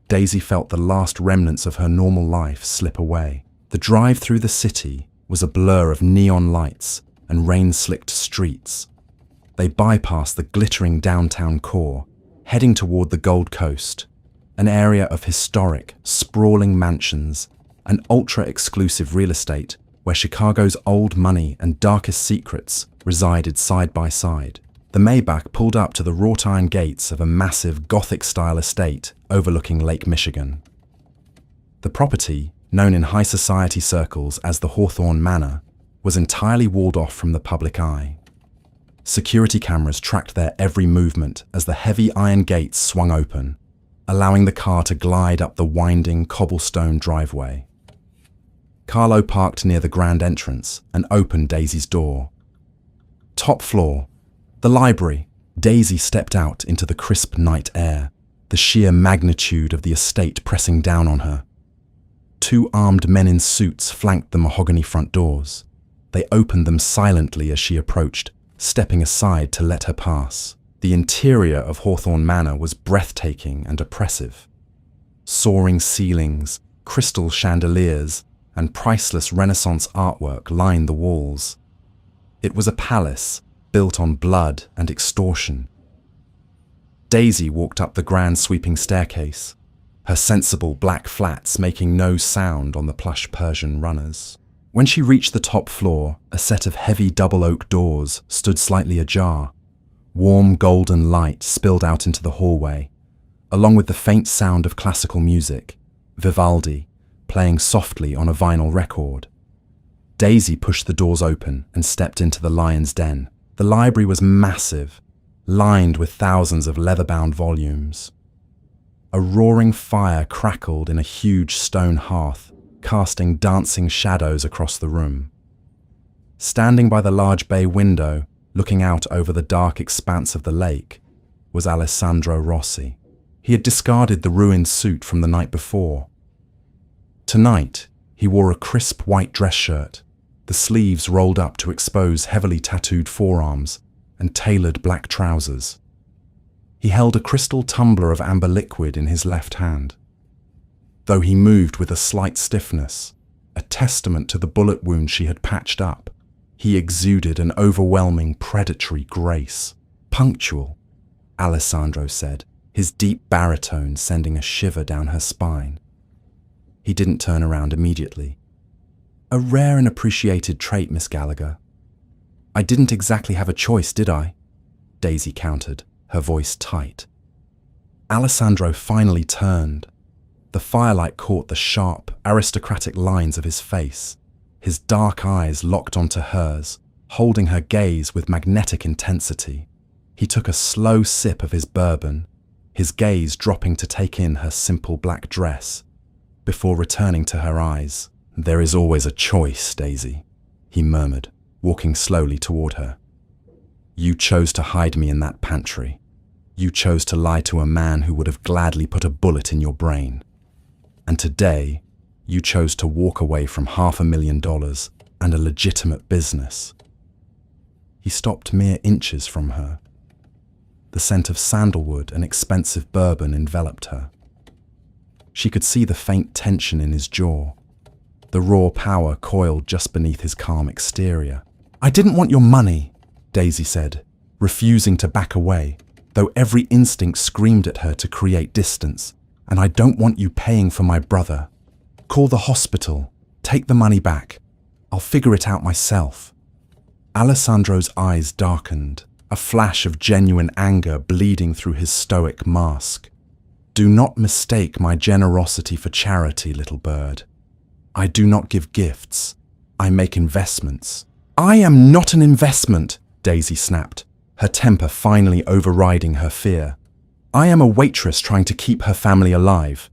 Daisy felt the last remnants of her normal life slip away. The drive through the city was a blur of neon lights and rain-slicked streets. They bypassed the glittering downtown core, heading toward the Gold Coast, an area of historic, sprawling mansions and ultra-exclusive real estate where Chicago's old money and darkest secrets resided side by side. The Maybach pulled up to the wrought iron gates of a massive Gothic-style estate overlooking Lake Michigan. The property, known in high society circles as the Hawthorne Manor, was entirely walled off from the public eye. Security cameras tracked their every movement as the heavy iron gates swung open, allowing the car to glide up the winding cobblestone driveway. Carlo parked near the grand entrance and opened Daisy's door. Top floor, the library. Daisy stepped out into the crisp night air, the sheer magnitude of the estate pressing down on her. Two armed men in suits flanked the mahogany front doors. They opened them silently as she approached, stepping aside to let her pass. The interior of Hawthorne Manor was breathtaking and oppressive. Soaring ceilings, crystal chandeliers, and priceless Renaissance artwork lined the walls. It was a palace built on blood and extortion. Daisy walked up the grand sweeping staircase, her sensible black flats making no sound on the plush Persian runners. When she reached the top floor, a set of heavy double oak doors stood slightly ajar. Warm golden light spilled out into the hallway, along with the faint sound of classical music, Vivaldi, playing softly on a vinyl record. Daisy pushed the doors open and stepped into the lion's den. The library was massive, lined with thousands of leather-bound volumes. A roaring fire crackled in a huge stone hearth, casting dancing shadows across the room. Standing by the large bay window, looking out over the dark expanse of the lake, was Alessandro Rossi. He had discarded the ruined suit from the night before. Tonight, he wore a crisp white dress shirt, the sleeves rolled up to expose heavily tattooed forearms, and tailored black trousers. He held a crystal tumbler of amber liquid in his left hand. Though he moved with a slight stiffness, a testament to the bullet wound she had patched up, he exuded an overwhelming predatory grace. "Punctual," Alessandro said, his deep baritone sending a shiver down her spine. He didn't turn around immediately. "A rare and appreciated trait, Miss Gallagher." "I didn't exactly have a choice, did I?" Daisy countered, her voice tight. Alessandro finally turned. The firelight caught the sharp, aristocratic lines of his face. His dark eyes locked onto hers, holding her gaze with magnetic intensity. He took a slow sip of his bourbon, his gaze dropping to take in her simple black dress, before returning to her eyes. "There is always a choice, Daisy," he murmured, walking slowly toward her. "You chose to hide me in that pantry. You chose to lie to a man who would have gladly put a bullet in your brain. And today, you chose to walk away from $500,000 and a legitimate business." He stopped mere inches from her. The scent of sandalwood and expensive bourbon enveloped her. She could see the faint tension in his jaw, the raw power coiled just beneath his calm exterior. "I didn't want your money," Daisy said, refusing to back away, though every instinct screamed at her to create distance. "And I don't want you paying for my brother. Call the hospital. Take the money back. I'll figure it out myself." Alessandro's eyes darkened, a flash of genuine anger bleeding through his stoic mask. "Do not mistake my generosity for charity, little bird. I do not give gifts. I make investments." "I am not an investment," Daisy snapped, her temper finally overriding her fear. "I am a waitress trying to keep her family alive.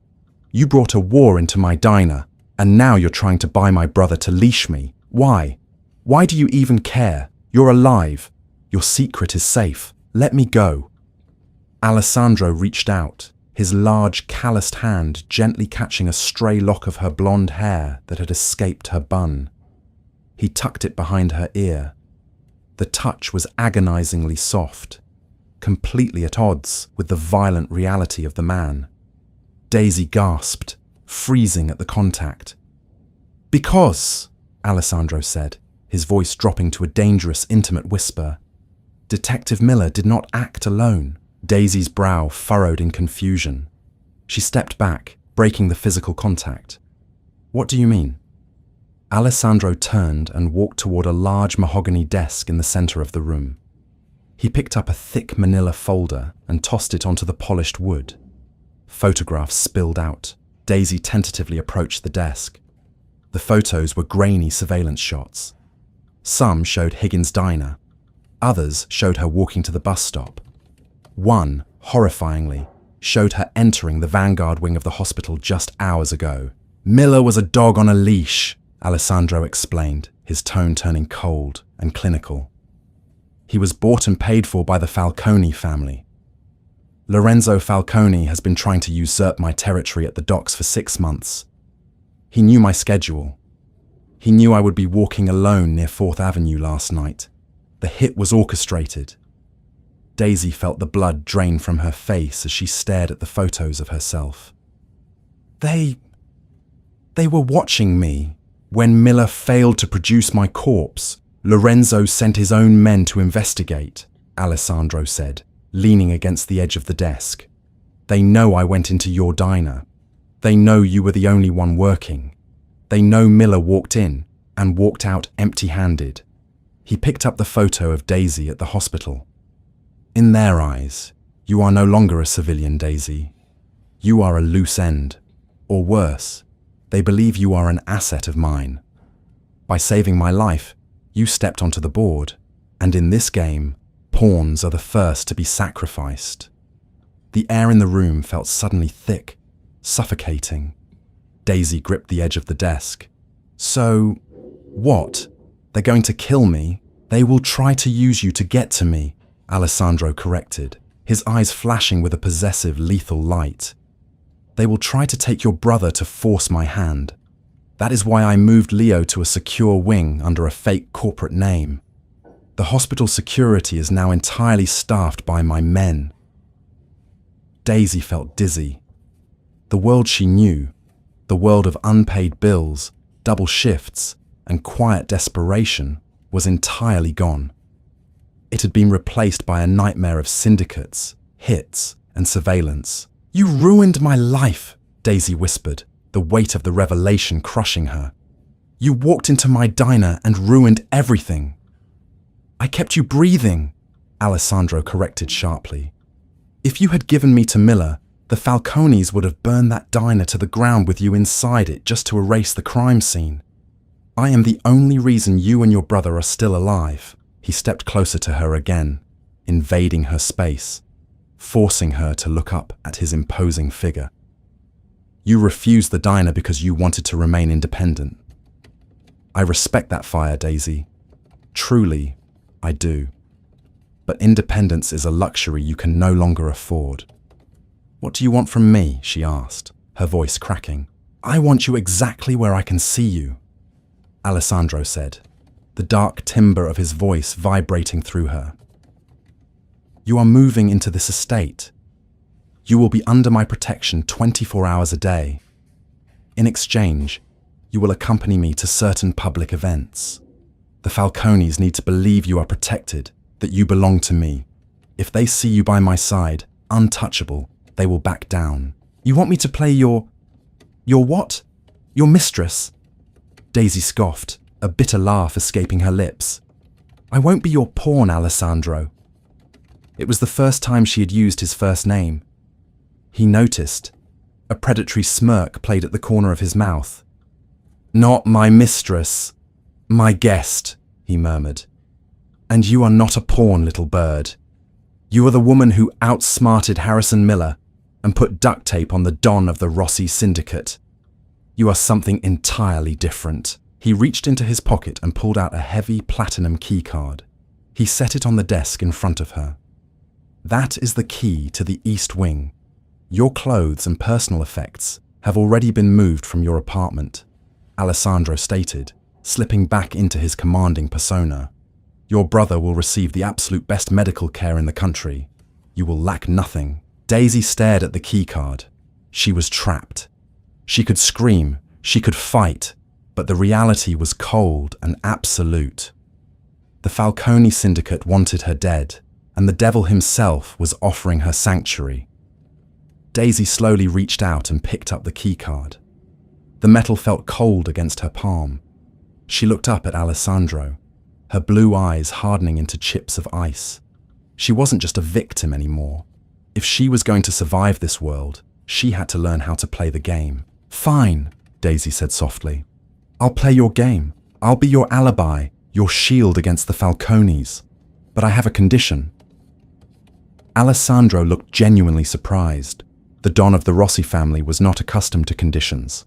You brought a war into my diner, and now you're trying to buy my brother to leash me. Why? Why do you even care? You're alive. Your secret is safe. Let me go." Alessandro reached out, his large, calloused hand gently catching a stray lock of her blonde hair that had escaped her bun. He tucked it behind her ear. The touch was agonizingly soft, completely at odds with the violent reality of the man. Daisy gasped, freezing at the contact. "Because," Alessandro said, his voice dropping to a dangerous, intimate whisper, "Detective Miller did not act alone." Daisy's brow furrowed in confusion. She stepped back, breaking the physical contact. "What do you mean?" Alessandro turned and walked toward a large mahogany desk in the center of the room. He picked up a thick manila folder and tossed it onto the polished wood. Photographs spilled out. Daisy tentatively approached the desk. The photos were grainy surveillance shots. Some showed Higgins' diner. Others showed her walking to the bus stop. One, horrifyingly, showed her entering the Vanguard wing of the hospital just hours ago. "Miller was a dog on a leash," Alessandro explained, his tone turning cold and clinical. "He was bought and paid for by the Falcone family. Lorenzo Falcone has been trying to usurp my territory at the docks for 6 months. He knew my schedule. He knew I would be walking alone near 4th Avenue last night. The hit was orchestrated." Daisy felt the blood drain from her face as she stared at the photos of herself. They were watching me. When Miller failed to produce my corpse, Lorenzo sent his own men to investigate," Alessandro said, leaning against the edge of the desk. "They know I went into your diner. They know you were the only one working. They know Miller walked in and walked out empty-handed." He picked up the photo of Daisy at the hospital. "In their eyes, you are no longer a civilian, Daisy. You are a loose end. Or worse, they believe you are an asset of mine. By saving my life, you stepped onto the board, and in this game, pawns are the first to be sacrificed." The air in the room felt suddenly thick, suffocating. Daisy gripped the edge of the desk. "So, what? They're going to kill me? They will try to use you to get to me," Alessandro corrected, his eyes flashing with a possessive, lethal light. "They will try to take your brother to force my hand. That is why I moved Leo to a secure wing under a fake corporate name. The hospital security is now entirely staffed by my men." Daisy felt dizzy. The world she knew, the world of unpaid bills, double shifts, and quiet desperation, was entirely gone. It had been replaced by a nightmare of syndicates, hits, and surveillance. "You ruined my life," Daisy whispered, the weight of the revelation crushing her. "You walked into my diner and ruined everything." "I kept you breathing," Alessandro corrected sharply. "If you had given me to Miller, the Falcones would have burned that diner to the ground with you inside it just to erase the crime scene. I am the only reason you and your brother are still alive." He stepped closer to her again, invading her space. forcing her to look up at his imposing figure. You refused the diner because you wanted to remain independent. I respect that fire, Daisy. Truly, I do. But independence is a luxury you can no longer afford. What do you want from me? She asked, her voice cracking. I want you exactly where I can see you, Alessandro said, the dark timbre of his voice vibrating through her. You are moving into this estate. You will be under my protection 24 hours a day. In exchange, you will accompany me to certain public events. The Falcones need to believe you are protected, that you belong to me. If they see you by my side, untouchable, they will back down. You want me to play your what? Your mistress? Daisy scoffed, a bitter laugh escaping her lips. I won't be your pawn, Alessandro. It was the first time she had used his first name. He noticed. A predatory smirk played at the corner of his mouth. Not my mistress. My guest, he murmured. And you are not a pawn, little bird. You are the woman who outsmarted Harrison Miller and put duct tape on the Don of the Rossi Syndicate. You are something entirely different. He reached into his pocket and pulled out a heavy platinum keycard. He set it on the desk in front of her. That is the key to the East Wing. Your clothes and personal effects have already been moved from your apartment, Alessandro stated, slipping back into his commanding persona. Your brother will receive the absolute best medical care in the country. You will lack nothing. Daisy stared at the keycard. She was trapped. She could scream, she could fight, but the reality was cold and absolute. The Falcone Syndicate wanted her dead, and the devil himself was offering her sanctuary. Daisy slowly reached out and picked up the keycard. The metal felt cold against her palm. She looked up at Alessandro, her blue eyes hardening into chips of ice. She wasn't just a victim anymore. If she was going to survive this world, she had to learn how to play the game. Fine, Daisy said softly. I'll play your game. I'll be your alibi, your shield against the Falcones. But I have a condition. Alessandro looked genuinely surprised. The Don of the Rossi family was not accustomed to conditions.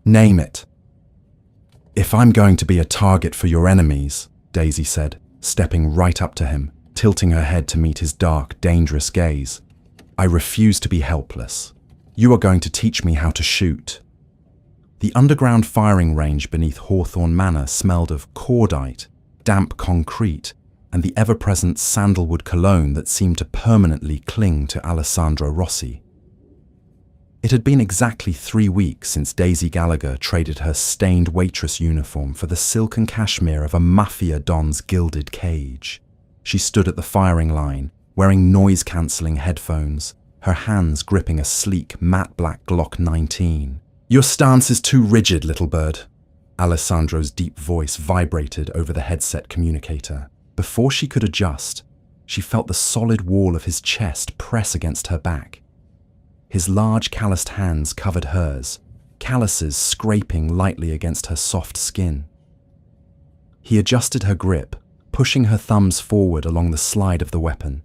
Name it. If I'm going to be a target for your enemies, Daisy said, stepping right up to him, tilting her head to meet his dark, dangerous gaze, I refuse to be helpless. You are going to teach me how to shoot. The underground firing range beneath Hawthorne Manor smelled of cordite, damp concrete, and the ever-present sandalwood cologne that seemed to permanently cling to Alessandro Rossi. It had been exactly 3 weeks since Daisy Gallagher traded her stained waitress uniform for the silken cashmere of a Mafia Don's gilded cage. She stood at the firing line, wearing noise-cancelling headphones, her hands gripping a sleek, matte black Glock 19. Your stance is too rigid, little bird. Alessandro's deep voice vibrated over the headset communicator. Before she could adjust, she felt the solid wall of his chest press against her back. His large calloused hands covered hers, calluses scraping lightly against her soft skin. He adjusted her grip, pushing her thumbs forward along the slide of the weapon.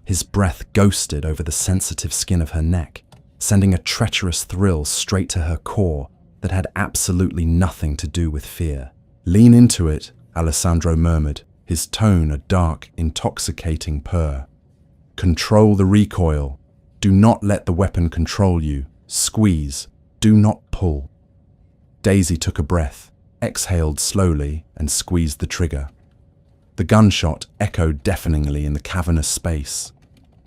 His breath ghosted over the sensitive skin of her neck, sending a treacherous thrill straight to her core that had absolutely nothing to do with fear. Lean into it, Alessandro murmured, his tone a dark, intoxicating purr. Control the recoil. Do not let the weapon control you. Squeeze. Do not pull. Daisy took a breath, exhaled slowly, and squeezed the trigger. The gunshot echoed deafeningly in the cavernous space.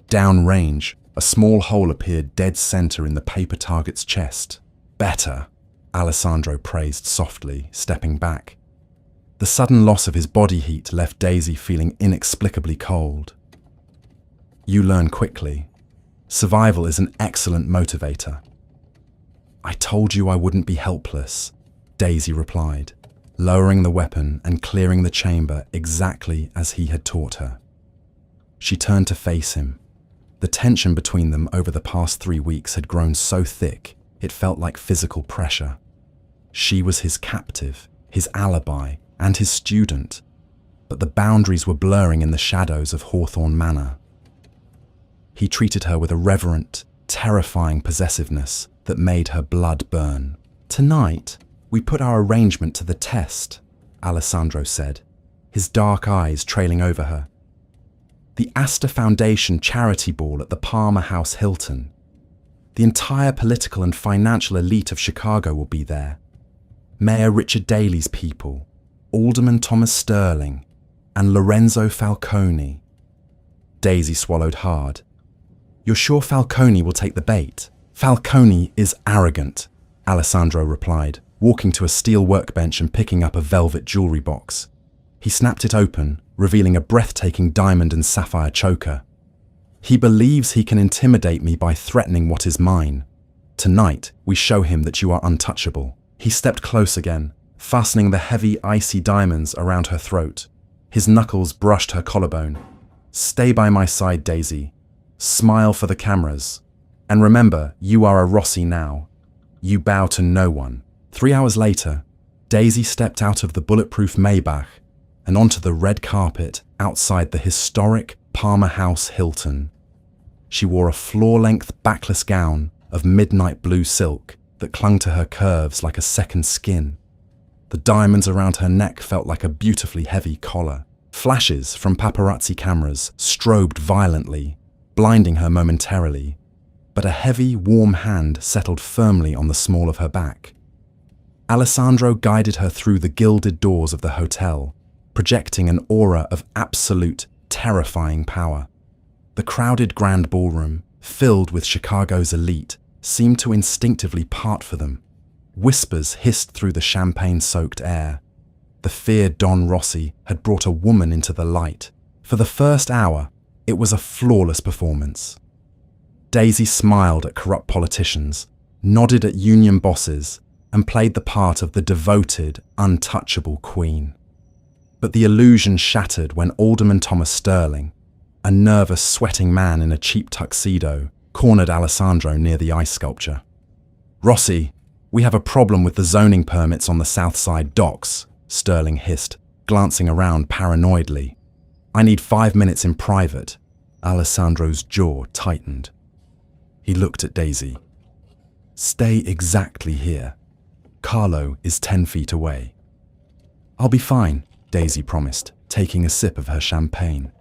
Downrange, a small hole appeared dead center in the paper target's chest. Better, Alessandro praised softly, stepping back. The sudden loss of his body heat left Daisy feeling inexplicably cold. You learn quickly. Survival is an excellent motivator. I told you I wouldn't be helpless, Daisy replied, lowering the weapon and clearing the chamber exactly as he had taught her. She turned to face him. The tension between them over the past 3 weeks had grown so thick, it felt like physical pressure. She was his captive, his alibi, and his student, but the boundaries were blurring in the shadows of Hawthorne Manor. He treated her with a reverent, terrifying possessiveness that made her blood burn. "Tonight, we put our arrangement to the test," Alessandro said, his dark eyes trailing over her. "The Astor Foundation charity ball at the Palmer House Hilton. The entire political and financial elite of Chicago will be there. Mayor Richard Daley's people, Alderman Thomas Sterling, and Lorenzo Falcone." Daisy swallowed hard. "You're sure Falcone will take the bait?" "Falcone is arrogant," Alessandro replied, walking to a steel workbench and picking up a velvet jewelry box. He snapped it open, revealing a breathtaking diamond and sapphire choker. "He believes he can intimidate me by threatening what is mine. Tonight, we show him that you are untouchable." He stepped close again, fastening the heavy, icy diamonds around her throat. His knuckles brushed her collarbone. "Stay by my side, Daisy. Smile for the cameras. And remember, you are a Rossi now. You bow to no one." 3 hours later, Daisy stepped out of the bulletproof Maybach and onto the red carpet outside the historic Palmer House Hilton. She wore a floor-length backless gown of midnight blue silk that clung to her curves like a second skin. The diamonds around her neck felt like a beautifully heavy collar. Flashes from paparazzi cameras strobed violently, blinding her momentarily, but a heavy, warm hand settled firmly on the small of her back. Alessandro guided her through the gilded doors of the hotel, projecting an aura of absolute, terrifying power. The crowded grand ballroom, filled with Chicago's elite, seemed to instinctively part for them. Whispers hissed through the champagne-soaked air. The feared Don Rossi had brought a woman into the light. For the first hour, it was a flawless performance. Daisy smiled at corrupt politicians, nodded at union bosses, and played the part of the devoted, untouchable queen. But the illusion shattered when Alderman Thomas Sterling, a nervous, sweating man in a cheap tuxedo, cornered Alessandro near the ice sculpture. "Rossi, we have a problem with the zoning permits on the South Side docks," Sterling hissed, glancing around paranoidly. "I need 5 minutes in private." Alessandro's jaw tightened. He looked at Daisy. "Stay exactly here. Carlo is 10 feet away." "I'll be fine," Daisy promised, taking a sip of her champagne.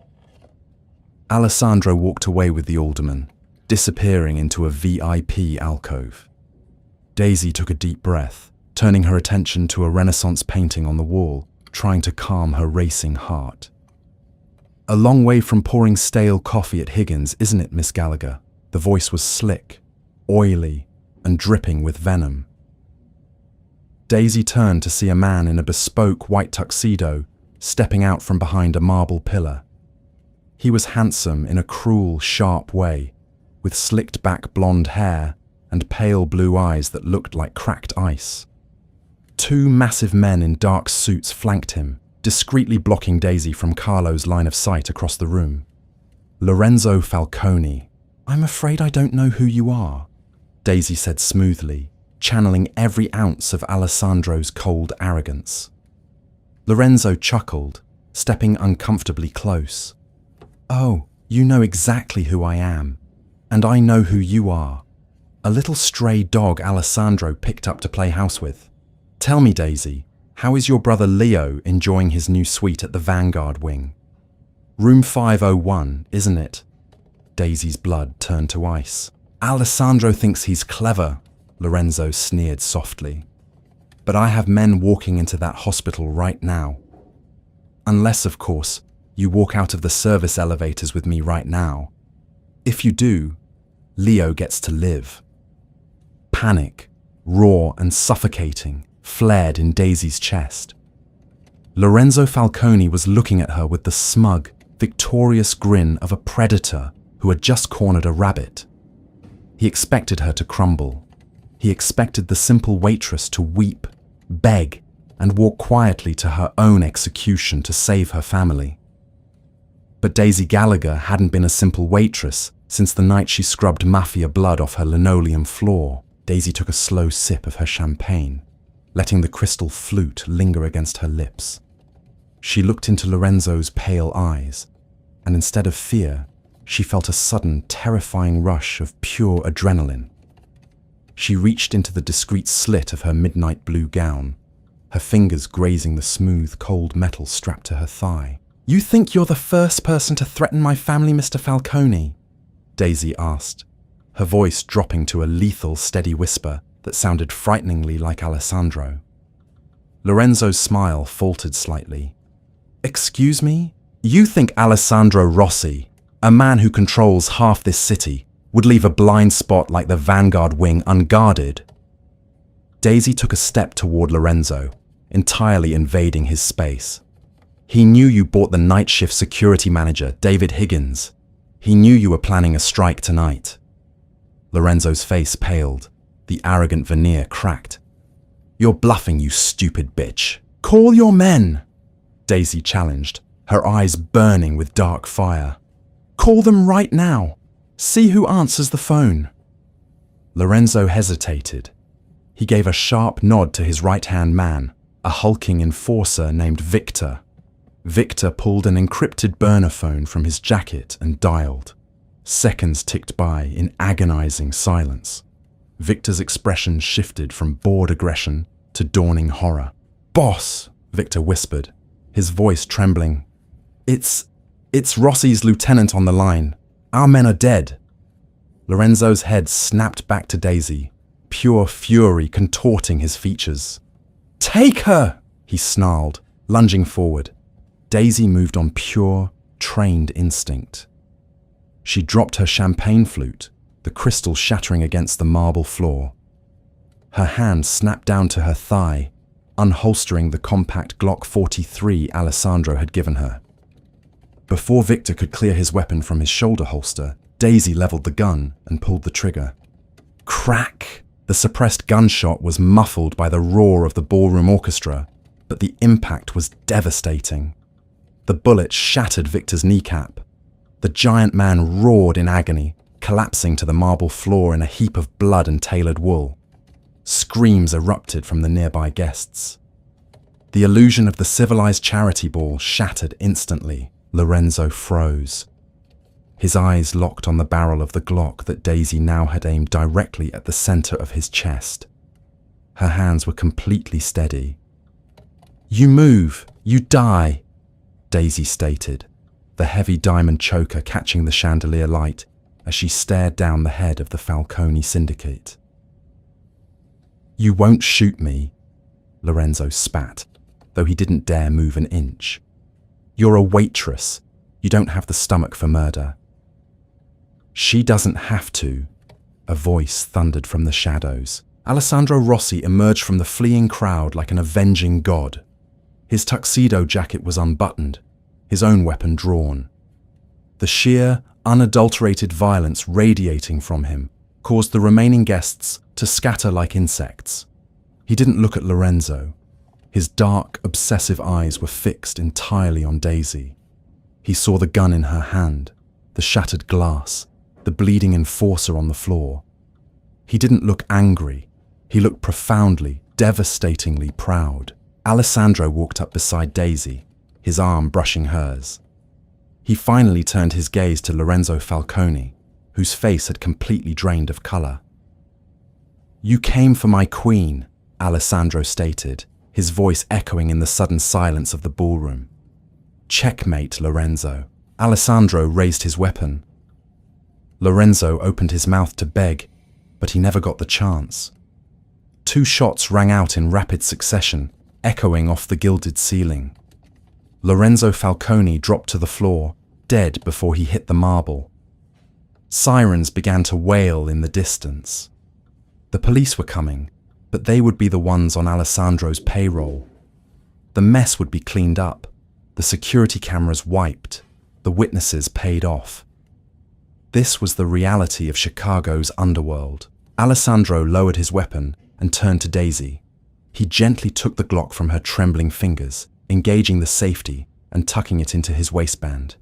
Alessandro walked away with the alderman, disappearing into a VIP alcove. Daisy took a deep breath, turning her attention to a Renaissance painting on the wall, trying to calm her racing heart. "A long way from pouring stale coffee at Higgins, isn't it, Miss Gallagher?" The voice was slick, oily, and dripping with venom. Daisy turned to see a man in a bespoke white tuxedo stepping out from behind a marble pillar. He was handsome in a cruel, sharp way, with slicked back blonde hair and pale blue eyes that looked like cracked ice. 2 massive men in dark suits flanked him, discreetly blocking Daisy from Carlo's line of sight across the room. "Lorenzo Falcone, I'm afraid I don't know who you are," Daisy said smoothly, channeling every ounce of Alessandro's cold arrogance. Lorenzo chuckled, stepping uncomfortably close. "Oh, you know exactly who I am, and I know who you are. A little stray dog Alessandro picked up to play house with. Tell me, Daisy, how is your brother Leo enjoying his new suite at the Vanguard wing? Room 501, isn't it?" Daisy's blood turned to ice. "Alessandro thinks he's clever," Lorenzo sneered softly. "But I have men walking into that hospital right now. Unless, of course, you walk out of the service elevators with me right now. If you do, Leo gets to live." Panic, raw and suffocating, flared in Daisy's chest. Lorenzo Falcone was looking at her with the smug, victorious grin of a predator who had just cornered a rabbit. He expected her to crumble. He expected the simple waitress to weep, beg, and walk quietly to her own execution to save her family. But Daisy Gallagher hadn't been a simple waitress since the night she scrubbed Mafia blood off her linoleum floor. Daisy took a slow sip of her champagne, letting the crystal flute linger against her lips. She looked into Lorenzo's pale eyes, and instead of fear, she felt a sudden, terrifying rush of pure adrenaline. She reached into the discreet slit of her midnight blue gown, her fingers grazing the smooth, cold metal strapped to her thigh. "You think you're the first person to threaten my family, Mr. Falcone?" Daisy asked, her voice dropping to a lethal, steady whisper that sounded frighteningly like Alessandro. Lorenzo's smile faltered slightly. "Excuse me? You think Alessandro Rossi, a man who controls half this city, would leave a blind spot like the Vanguard wing unguarded?" Daisy took a step toward Lorenzo, entirely invading his space. "He knew you bought the night shift security manager, David Higgins. He knew you were planning a strike tonight." Lorenzo's face paled, the arrogant veneer cracked. "You're bluffing, you stupid bitch. Call your men!" Daisy challenged, her eyes burning with dark fire. "Call them right now. See who answers the phone." Lorenzo hesitated. He gave a sharp nod to his right-hand man, a hulking enforcer named Victor. Victor pulled an encrypted burner phone from his jacket and dialed. Seconds ticked by in agonizing silence. Victor's expression shifted from bored aggression to dawning horror. "Boss," Victor whispered, his voice trembling. It's Rossi's lieutenant on the line. Our men are dead." Lorenzo's head snapped back to Daisy, pure fury contorting his features. "Take her!" he snarled, lunging forward. Daisy moved on pure, trained instinct. She dropped her champagne flute, the crystal shattering against the marble floor. Her hand snapped down to her thigh, unholstering the compact Glock 43 Alessandro had given her. Before Victor could clear his weapon from his shoulder holster, Daisy leveled the gun and pulled the trigger. Crack! The suppressed gunshot was muffled by the roar of the ballroom orchestra, but the impact was devastating. The bullet shattered Victor's kneecap. The giant man roared in agony, collapsing to the marble floor in a heap of blood and tailored wool. Screams erupted from the nearby guests. The illusion of the civilized charity ball shattered instantly. Lorenzo froze. His eyes locked on the barrel of the Glock that Daisy now had aimed directly at the center of his chest. Her hands were completely steady. "You move, you die," Daisy stated, the heavy diamond choker catching the chandelier light as she stared down the head of the Falcone syndicate. "You won't shoot me," Lorenzo spat, though he didn't dare move an inch. "You're a waitress. You don't have the stomach for murder." "She doesn't have to," a voice thundered from the shadows. Alessandro Rossi emerged from the fleeing crowd like an avenging god. His tuxedo jacket was unbuttoned, his own weapon drawn. The sheer, unadulterated violence radiating from him caused the remaining guests to scatter like insects. He didn't look at Lorenzo. His dark, obsessive eyes were fixed entirely on Daisy. He saw the gun in her hand, the shattered glass, the bleeding enforcer on the floor. He didn't look angry. He looked profoundly, devastatingly proud. Alessandro walked up beside Daisy, his arm brushing hers. He finally turned his gaze to Lorenzo Falcone, whose face had completely drained of color. "You came for my queen," Alessandro stated, his voice echoing in the sudden silence of the ballroom. "Checkmate, Lorenzo." Alessandro raised his weapon. Lorenzo opened his mouth to beg, but he never got the chance. 2 shots rang out in rapid succession, echoing off the gilded ceiling. Lorenzo Falcone dropped to the floor, dead before he hit the marble. Sirens began to wail in the distance. The police were coming, but they would be the ones on Alessandro's payroll. The mess would be cleaned up, the security cameras wiped, the witnesses paid off. This was the reality of Chicago's underworld. Alessandro lowered his weapon and turned to Daisy. He gently took the Glock from her trembling fingers, engaging the safety and tucking it into his waistband.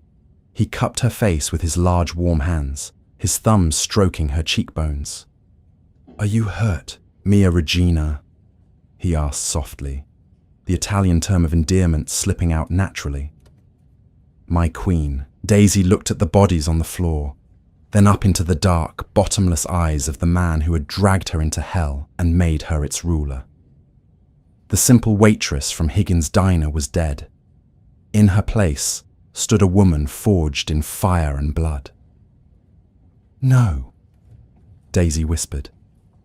He cupped her face with his large, warm hands, his thumbs stroking her cheekbones. "Are you hurt, Mia Regina?" he asked softly, the Italian term of endearment slipping out naturally. "My queen," Daisy looked at the bodies on the floor, then up into the dark, bottomless eyes of the man who had dragged her into hell and made her its ruler. The simple waitress from Higgins' diner was dead. In her place stood a woman forged in fire and blood. "No," Daisy whispered,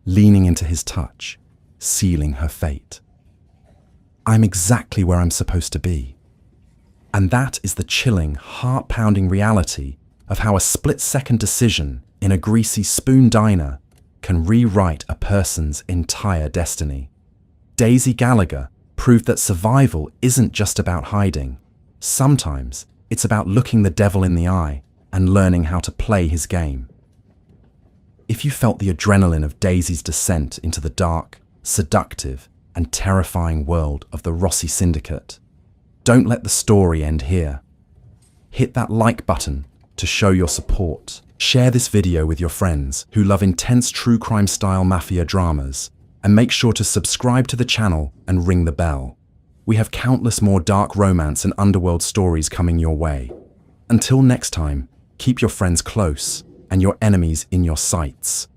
leaning into his touch, sealing her fate. "I'm exactly where I'm supposed to be." And that is the chilling, heart-pounding reality of how a split-second decision in a greasy spoon diner can rewrite a person's entire destiny. Daisy Gallagher proved that survival isn't just about hiding. Sometimes it's about looking the devil in the eye and learning how to play his game. If you felt the adrenaline of Daisy's descent into the dark, seductive, and terrifying world of the Rossi Syndicate, don't let the story end here. Hit that like button to show your support. Share this video with your friends who love intense true crime style mafia dramas, and make sure to subscribe to the channel and ring the bell. We have countless more dark romance and underworld stories coming your way. Until next time, keep your friends close and your enemies in your sights.